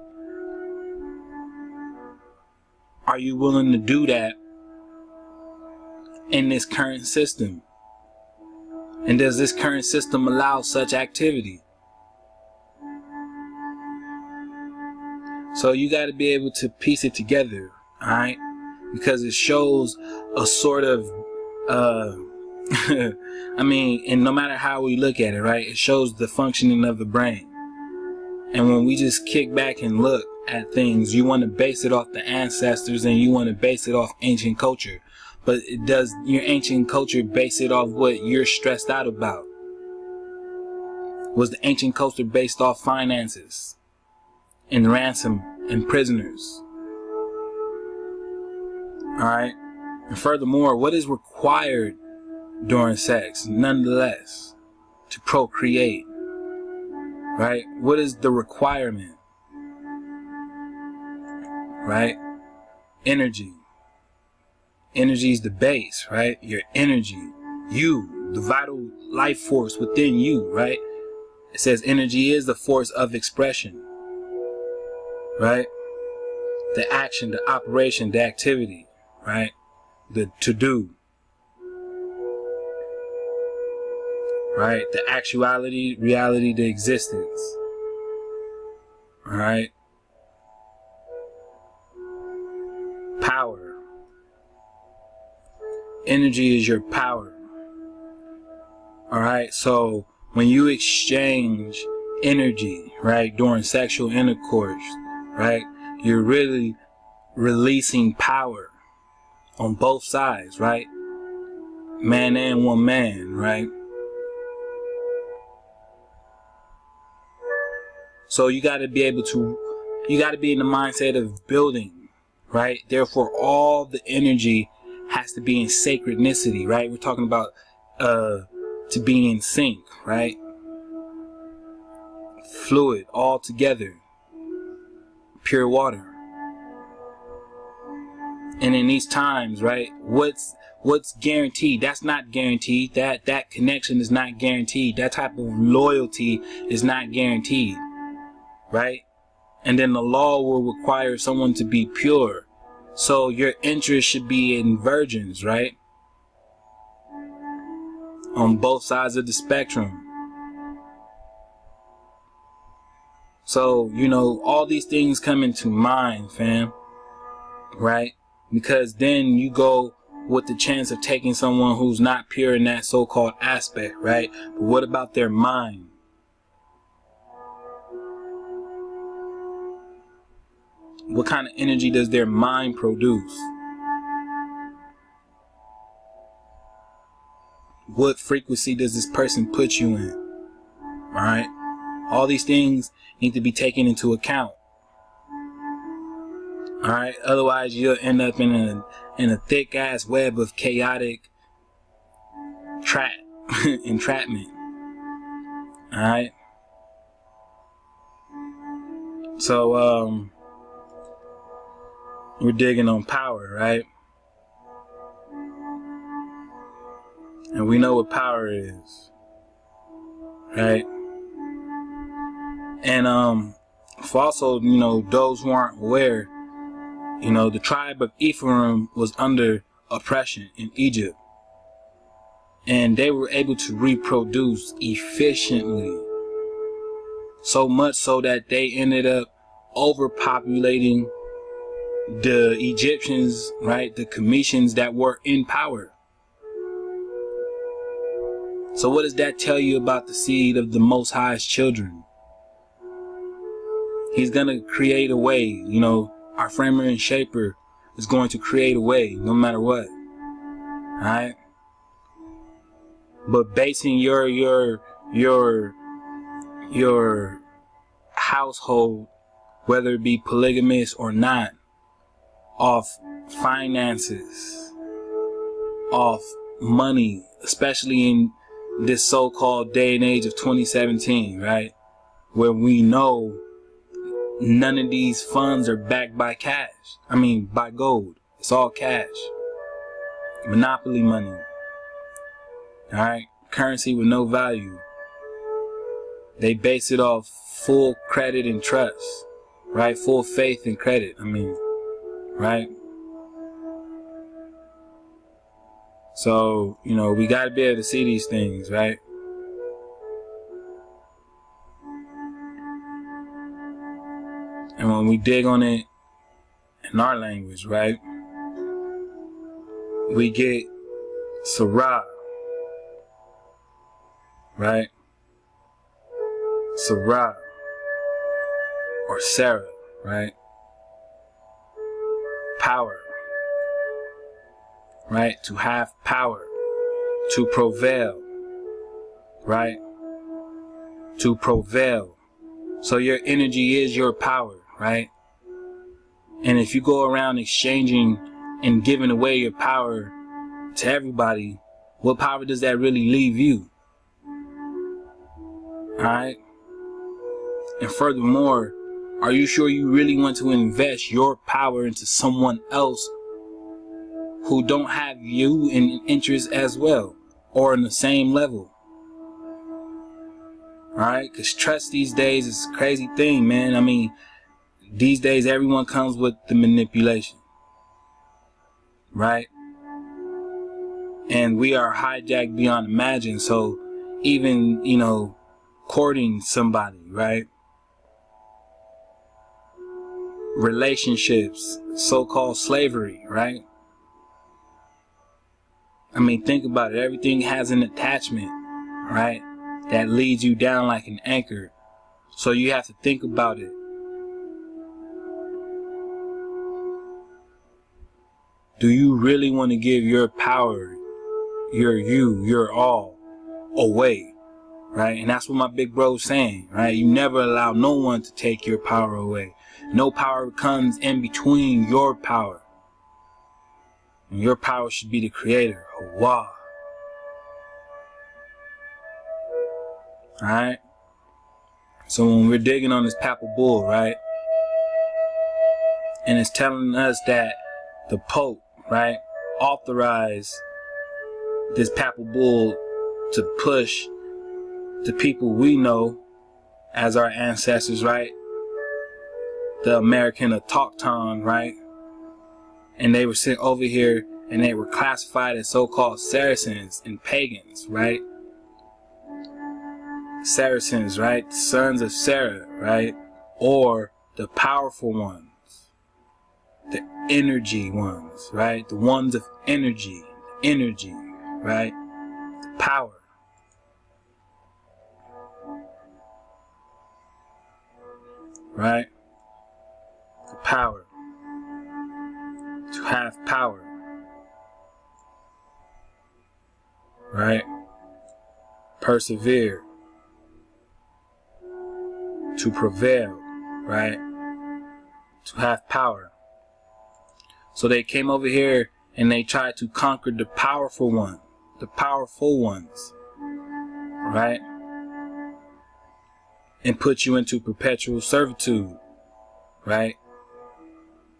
Are you willing to do that in this current system? And does this current system allow such activity? So you got to be able to piece it together, all right? Because it shows a sort of, I mean, and no matter how we look at it, right? It shows the functioning of the brain. And when we just kick back and look at things, you want to base it off the ancestors and you want to base it off ancient culture. But does your ancient culture base it off what you're stressed out about? Was the ancient culture based off finances and ransom and prisoners? Alright? And furthermore, what is required during sex, nonetheless, to procreate? Right? What is the requirement? Right? Energy. Energy is the base, right? Your energy. You, the vital life force within you, right? It says energy is the force of expression. Right? The action, the operation, the activity, right? The to-do. Right? The actuality, reality, the existence. Alright? Power. Energy is your power. Alright? So when you exchange energy, right, during sexual intercourse, right, you're really releasing power on both sides, right? Man and woman, right? So you got to be able to, you got to be in the mindset of building, right? Therefore, all the energy has to be in sacrednicity, right? We're talking about to be in sync, right? Fluid, all together, pure water. And in these times, right? What's guaranteed? That's not guaranteed. That connection is not guaranteed. That type of loyalty is not guaranteed. Right? And then the law will require someone to be pure. So your interest should be in virgins, right? On both sides of the spectrum. So, you know, all these things come into mind, fam, right? Because then you go with the chance of taking someone who's not pure in that so-called aspect, right? But what about their mind? What kind of energy does their mind produce? What frequency does this person put you in? All right? All these things need to be taken into account. All right? Otherwise, you'll end up in a thick ass web of chaotic entrapment. All right? So, we're digging on power, right? And we know what power is, right? And for also, you know, those who aren't aware, you know, the tribe of Ephraim was under oppression in Egypt, and they were able to reproduce efficiently, so much so that they ended up overpopulating the Egyptians, right? The commissions that were in power. So what does that tell you about the seed of the Most High's children? He's going to create a way, you know, our framer and shaper is going to create a way no matter what. Alright? But basing your household, whether it be polygamous or not, off finances, off money, especially in this so-called day and age of 2017, right? Where we know none of these funds are backed by cash. I mean, by gold. It's all cash. Monopoly money. Alright? Currency with no value. They base it off full credit and trust. Right? Full faith and credit. I mean, right? So, you know, we got to be able to see these things, right? And when we dig on it in our language, right, we get Sarah, right? Sarah or Sarah, right? Power. Right? To have power. To prevail. Right? To prevail. So your energy is your power, right? And if you go around exchanging and giving away your power to everybody, what power does that really leave you? Alright? And furthermore, are you sure you really want to invest your power into someone else who don't have you in interest as well, or in the same level? Alright? Because trust these days is a crazy thing, man. I mean, these days everyone comes with the manipulation. Right? And we are hijacked beyond imagine. So even, you know, courting somebody, right? Relationships, so-called slavery, right? I mean, think about it. Everything has an attachment, right? That leads you down like an anchor. So you have to think about it. Do you really want to give your power, your all away? Right? And that's what my big bro's saying, right? You never allow no one to take your power away. No power comes in between your power. And your power should be the creator. Wow. Alright? So when we're digging on this papal bull, right? And it's telling us that the Pope, right, authorized this papal bull to push the people we know as our ancestors, right? The American autochthon, right? And they were sent over here and they were classified as so-called Saracens and pagans, right? Saracens, right? Sons of Sarah, right? or the powerful ones, the energy ones, right? The ones of energy, right? The power. Right? The power. To have power. Right? Persevere. To prevail. Right? To have power. So they came over here and they tried to conquer the powerful one. The powerful ones. Right? And put you into perpetual servitude, right?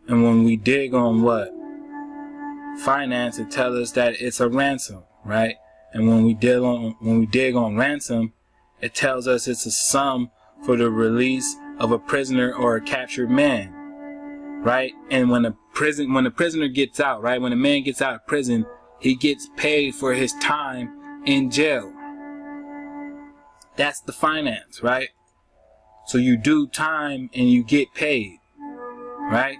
And when we dig on what? Finance, it tells us that it's a ransom, right? And when we dig on ransom, it tells us it's a sum for the release of a prisoner or a captured man, right? And when a prisoner gets out, right? When a man gets out of prison, he gets paid for his time in jail. That's the finance, right? So you do time and you get paid, right?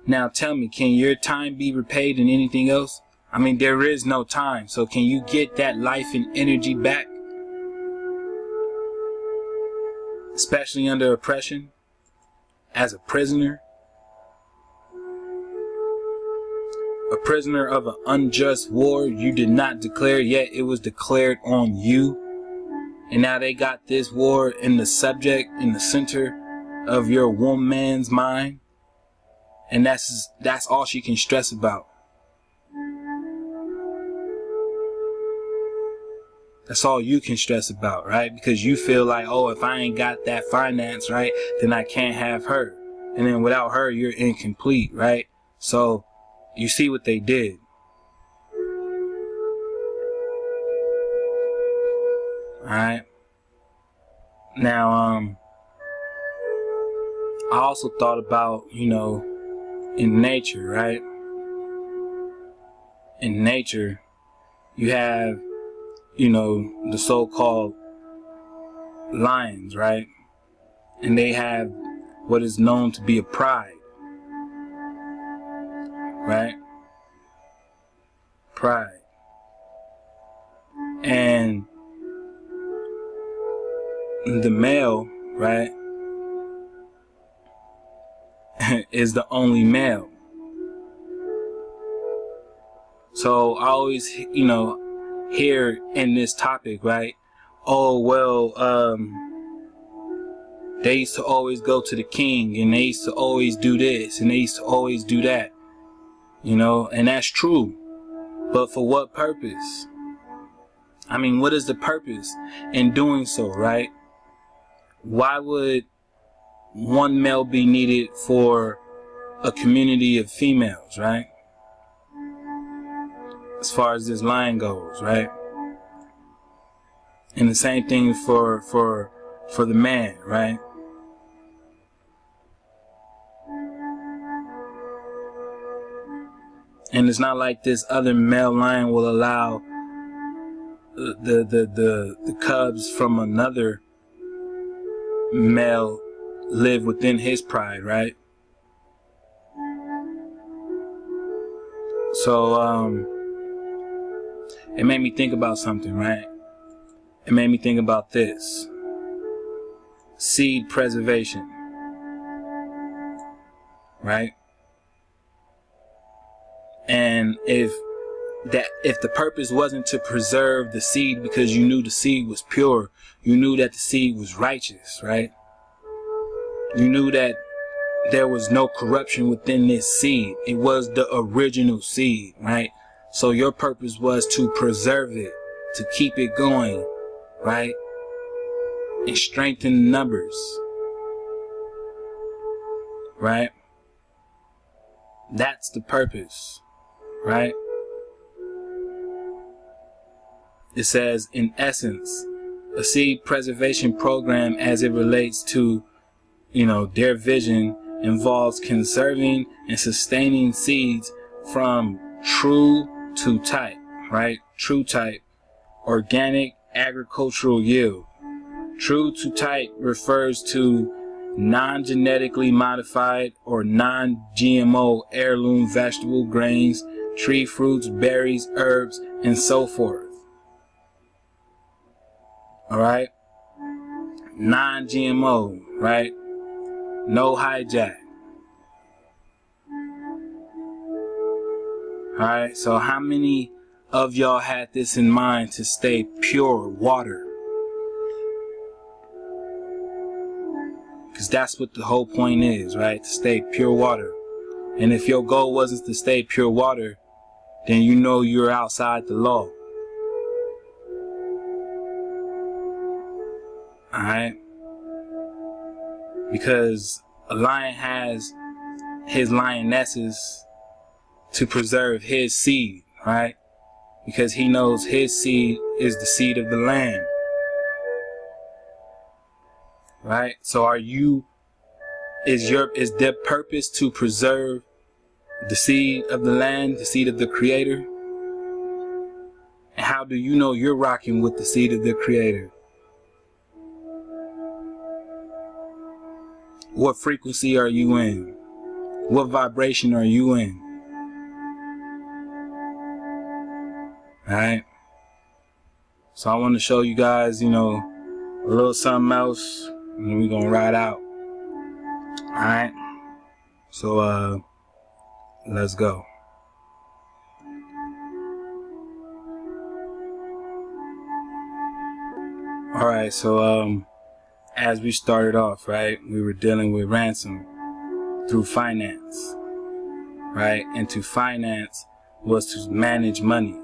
Now tell me, can your time be repaid in anything else? I mean, there is no time. So can you get that life and energy back? Especially under oppression, as a prisoner. A prisoner of an unjust war you did not declare, yet it was declared on you. And now they got this war in the subject, in the center of your woman's mind. And that's all she can stress about. That's all you can stress about, right? Because you feel like, oh, if I ain't got that finance, right, then I can't have her. And then without her, you're incomplete, right? So you see what they did. Alright. Now, I also thought about, in nature, right? In nature, you have, the so-called lions, right? And they have what is known to be a pride, right? Pride. And the male, right, is the only male. So I always, hear in this topic, right? Oh, well, they used to always go to the king, and they used to always do this, and they used to always do that, and that's true. But for what purpose? I mean, what is the purpose in doing so, right? Why would one male be needed for a community of females, right? As far as this line goes, right? And the same thing for the man, right? And it's not like this other male lion will allow the cubs from another male live within his pride, right? So it made me think about something, right? It made me think about this: seed preservation, right? And if the purpose wasn't to preserve the seed because you knew the seed was pure, you knew that the seed was righteous, right? You knew that there was no corruption within this seed. It was the original seed, right? So your purpose was to preserve it, to keep it going, right? And strengthen the numbers, right? That's the purpose, right? It says, in essence, a seed preservation program as it relates to, their vision involves conserving and sustaining seeds from true to type, right? True type, organic agricultural yield, True to type refers to non-genetically modified or non-GMO heirloom vegetable grains, tree fruits, berries, herbs, and so forth. Alright? Non-GMO, right? No hijack. Alright, so how many of y'all had this in mind to stay pure water? Because that's what the whole point is, right? To stay pure water. And if your goal wasn't to stay pure water, then you know you're outside the law. Alright? Because a lion has his lionesses to preserve his seed, right? Because he knows his seed is the seed of the land. Right? So is their purpose to preserve the seed of the land, the seed of the Creator? And how do you know you're rocking with the seed of the Creator? What frequency are you in? What vibration are you in? Alright? So I want to show you guys, a little something else. And then we're gonna ride out. Alright? So let's go. Alright, so as we started off, right, we were dealing with ransom through finance. Right? And to finance was to manage money.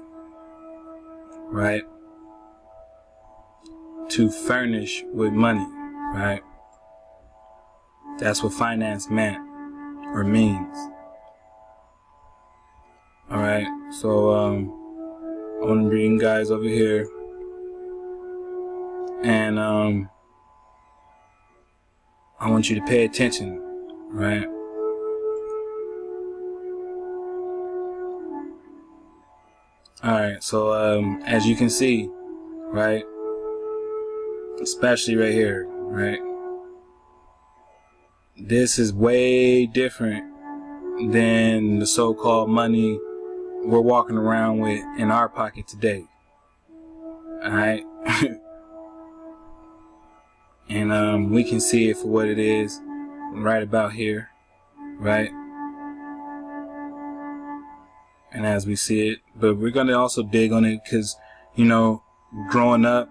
Right? To furnish with money. Right? That's what finance meant or means. Alright, so I want to bring you guys over here, and I want you to pay attention, right? Alright, so as you can see, right, especially right here, right, this is way different than the so-called money we're walking around with in our pocket today. Alright? And we can see it for what it is right about here, right? And as we see it, but we're going to also dig on it because, growing up,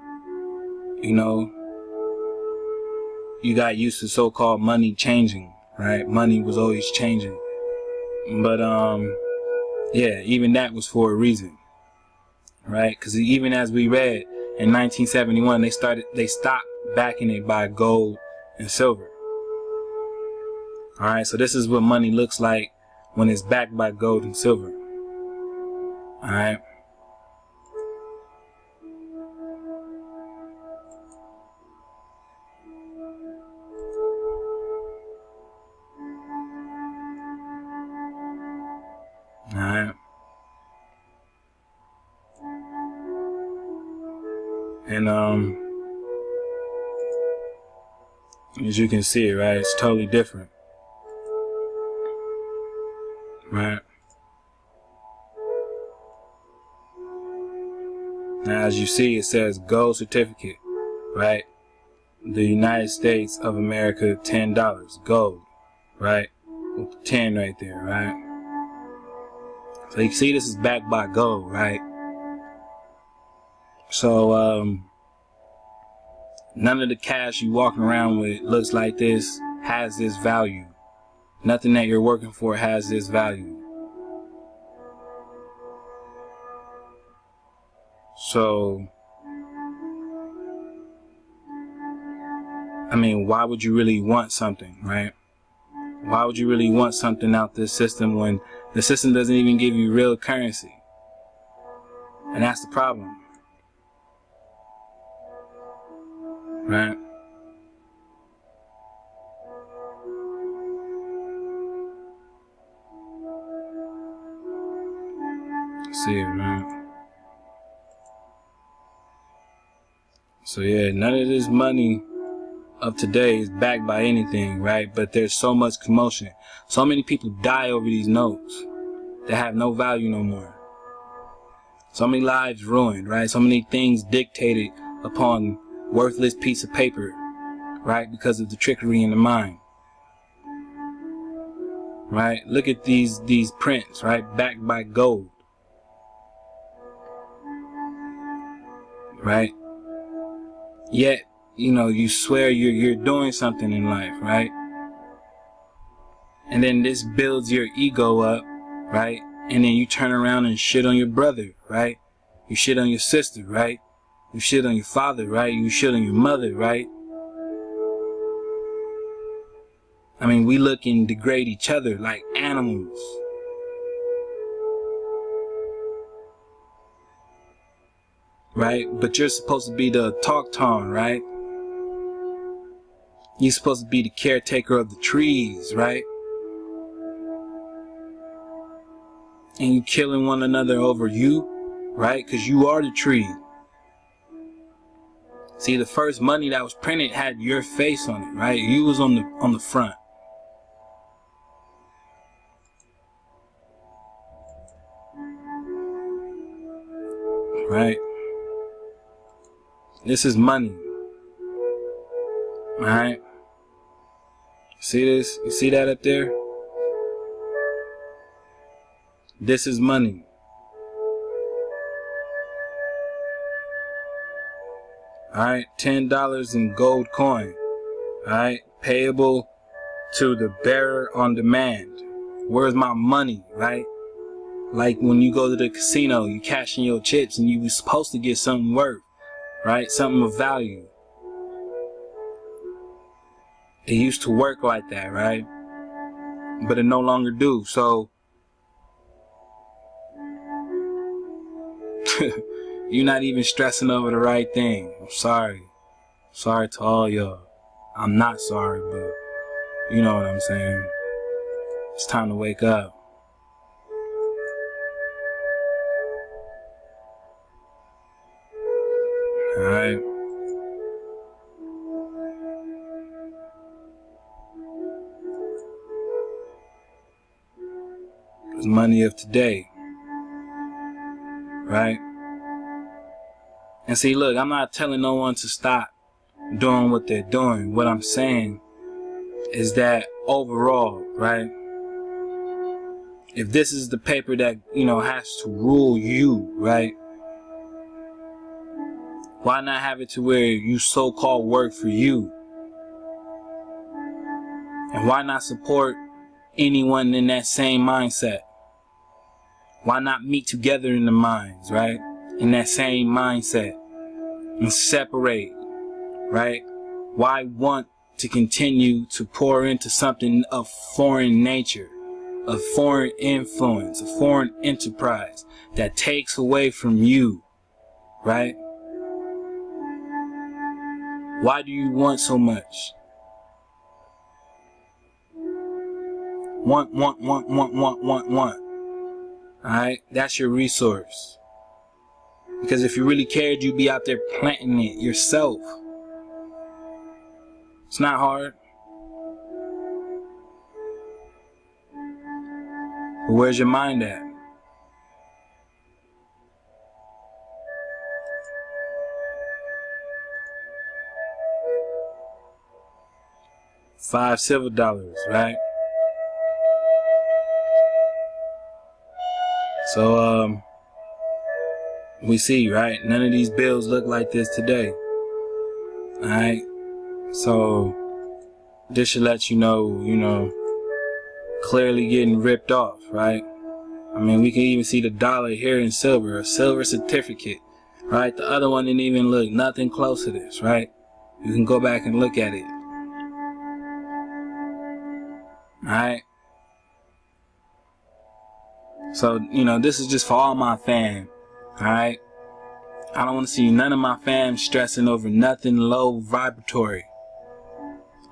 you got used to so-called money changing, right? Money was always changing. But, yeah, even that was for a reason, right? Because even as we read in 1971, they stopped backing it by gold and silver. All right, so this is what money looks like when it's backed by gold and silver. All right. Alright. And as you can see, right, it's totally different. Right? Now as you see, it says gold certificate, right? The United States of America, $10, gold, right? With the 10 right there, right? So you can see this is backed by gold, right? So none of the cash you walking around with looks like this has this value. Nothing that you're working for has this value. So I mean, why would you really want something, right? Why would you really want something out this system when the system doesn't even give you real currency? And that's the problem. Right? See it, right? So yeah, none of this money of today is backed by anything, right? But there's so much commotion. So many people die over these notes that have no value no more. So many lives ruined, right? So many things dictated upon worthless piece of paper, right? Because of the trickery in the mind. Right? Look at these prints, right? Backed by gold. Right? Yet, you know, you swear you're doing something in life, right? And then this builds your ego up, right? And then you turn around and shit on your brother, right? You shit on your sister, right? You shit on your father, right? You shit on your mother, right? I mean, we look and degrade each other like animals. Right? But you're supposed to be the autochthon, right? You're supposed to be the caretaker of the trees, right? And you killing one another over you, right? Because you are the tree. See, the first money that was printed had your face on it, right? You was on the front. Right? This is money. Alright? See this? You see that up there? This is money. Alright? $10 in gold coin. Alright? Payable to the bearer on demand. Where's my money? Right? Like when you go to the casino, you cash in your chips and you were supposed to get something worth, right? Something of value. It used to work like that, right? But it no longer do. So you're not even stressing over the right thing. I'm sorry. Sorry to all y'all. I'm not sorry, but you know what I'm saying. It's time to wake up. Alright. It's money of today. Right? And see, look, I'm not telling no one to stop doing what they're doing. What I'm saying is that overall, right? If this is the paper that, you know, has to rule you, right? Why not have it to where you so-called work for you? And why not support anyone in that same mindset? Why not meet together in the minds, right? In that same mindset and separate, right? Why want to continue to pour into something of foreign nature, of foreign influence, a foreign enterprise that takes away from you, right? Why do you want so much? Want. Alright? That's your resource. Because if you really cared, you'd be out there planting it yourself. It's not hard. But where's your mind at? $5 silver, right? So, we see, right? None of these bills look like this today. Alright? So, this should let you know, clearly getting ripped off, right? I mean, we can even see the dollar here in silver, a silver certificate, right? The other one didn't even look nothing close to this, right? You can go back and look at it. Alright? So, this is just for all my fam. Alright? I don't want to see none of my fam stressing over nothing low vibratory.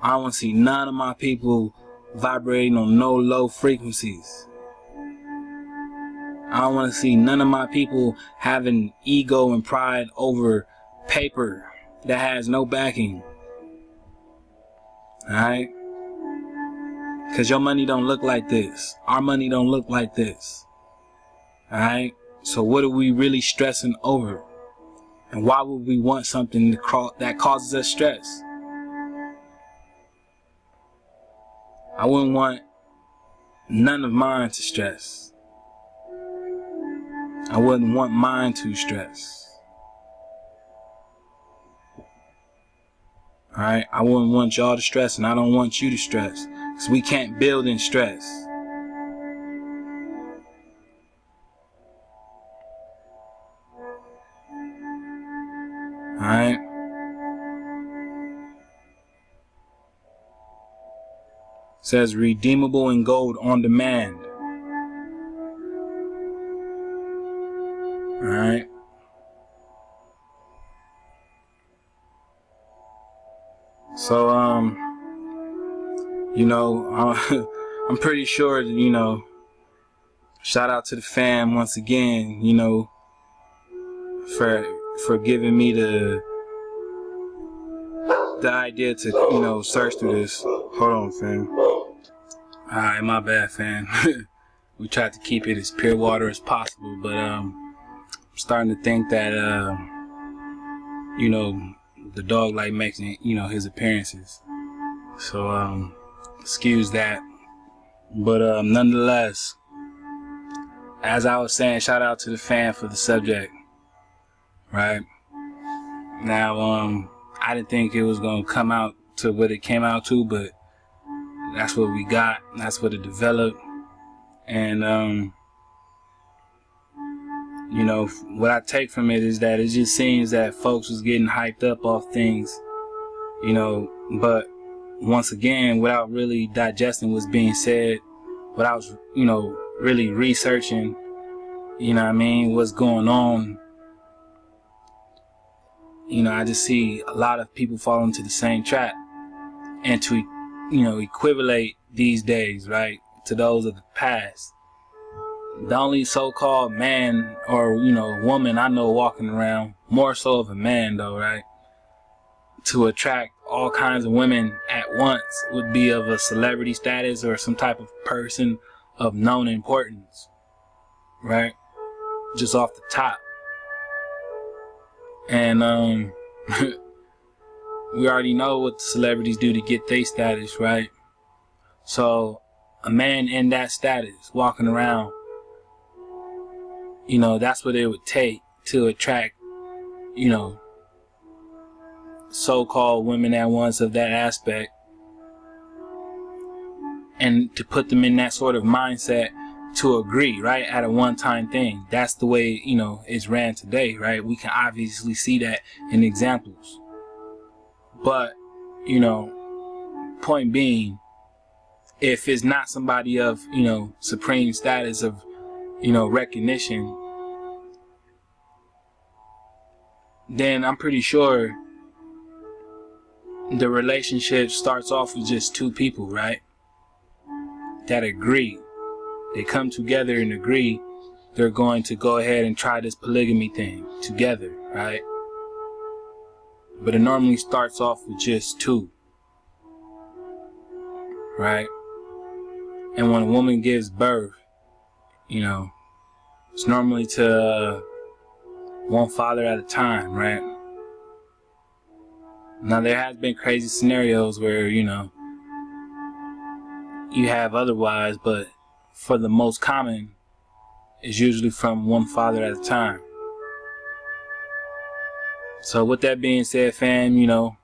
I don't want to see none of my people vibrating on no low frequencies. I don't want to see none of my people having ego and pride over paper, that has no backing. Alright? Because your money don't look like this. Our money don't look like this. Alright? So what are we really stressing over? And why would we want something that causes us stress? I wouldn't want none of mine to stress. I wouldn't want mine to stress. Alright? I wouldn't want y'all to stress, and I don't want you to stress. Because we can't build in stress. Alright? Says redeemable in gold on demand. Alright? So, you know, I'm pretty sure that, you know, shout out to the fam once again, you know, for giving me the idea to, you know, search through this. Hold on, fam. Alright, my bad, fam. We tried to keep it as pure water as possible, but I'm starting to think that you know, the dog like making, you know, his appearances. So excuse that. But nonetheless, as I was saying, shout out to the fan for the subject. Right? Now I didn't think it was gonna come out to what it came out to, but that's what we got. That's what it developed. And you know, what I take from it is that it just seems that folks was getting hyped up off things, you know, but once again, without really digesting what's being said, without, you know, really researching, you know what I mean, what's going on, you know, I just see a lot of people fall into the same trap. And to, you know, equivalate these days, right, to those of the past. The only so-called man or, you know, woman I know walking around, more so of a man though, right, to attract all kinds of women at once would be of a celebrity status or some type of person of known importance, right, just off the top. And we already know what the celebrities do to get their status, right? So a man in that status walking around, you know, that's what it would take to attract, you know, so-called women at once of that aspect, and to put them in that sort of mindset to agree, right, at a one-time thing. That's the way, you know, it's ran today, right? We can obviously see that in examples. But, you know, point being, if it's not somebody of, you know, supreme status of, you know, recognition, then I'm pretty sure the relationship starts off with just two people, right, that agree. They come together and agree they're going to go ahead and try this polygamy thing together, right? But it normally starts off with just two, right? And when a woman gives birth, you know, it's normally to one father at a time, right? Now, there has been crazy scenarios where, you know, you have otherwise, but for the most common, it's usually from one father at a time. So with that being said, fam, you know,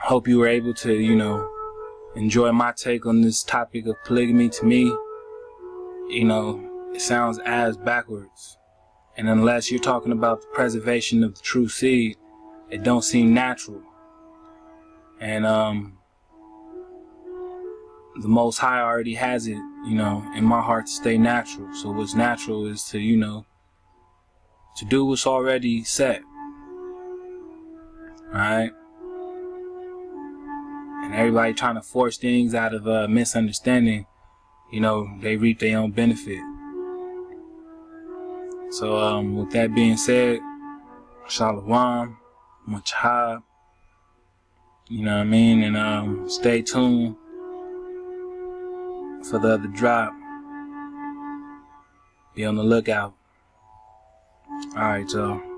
hope you were able to, you know, enjoy my take on this topic of polygamy. To me, you know, it sounds as backwards. And unless you're talking about the preservation of the true seed, it don't seem natural. And the Most High already has it, you know, in my heart to stay natural. So what's natural is to, you know, to do what's already set. Alright? And everybody trying to force things out of a misunderstanding, you know, they reap their own benefit. So with that being said, Shalom. much high. You know what I mean? And stay tuned for the other drop. Be on the lookout. Alright, y'all.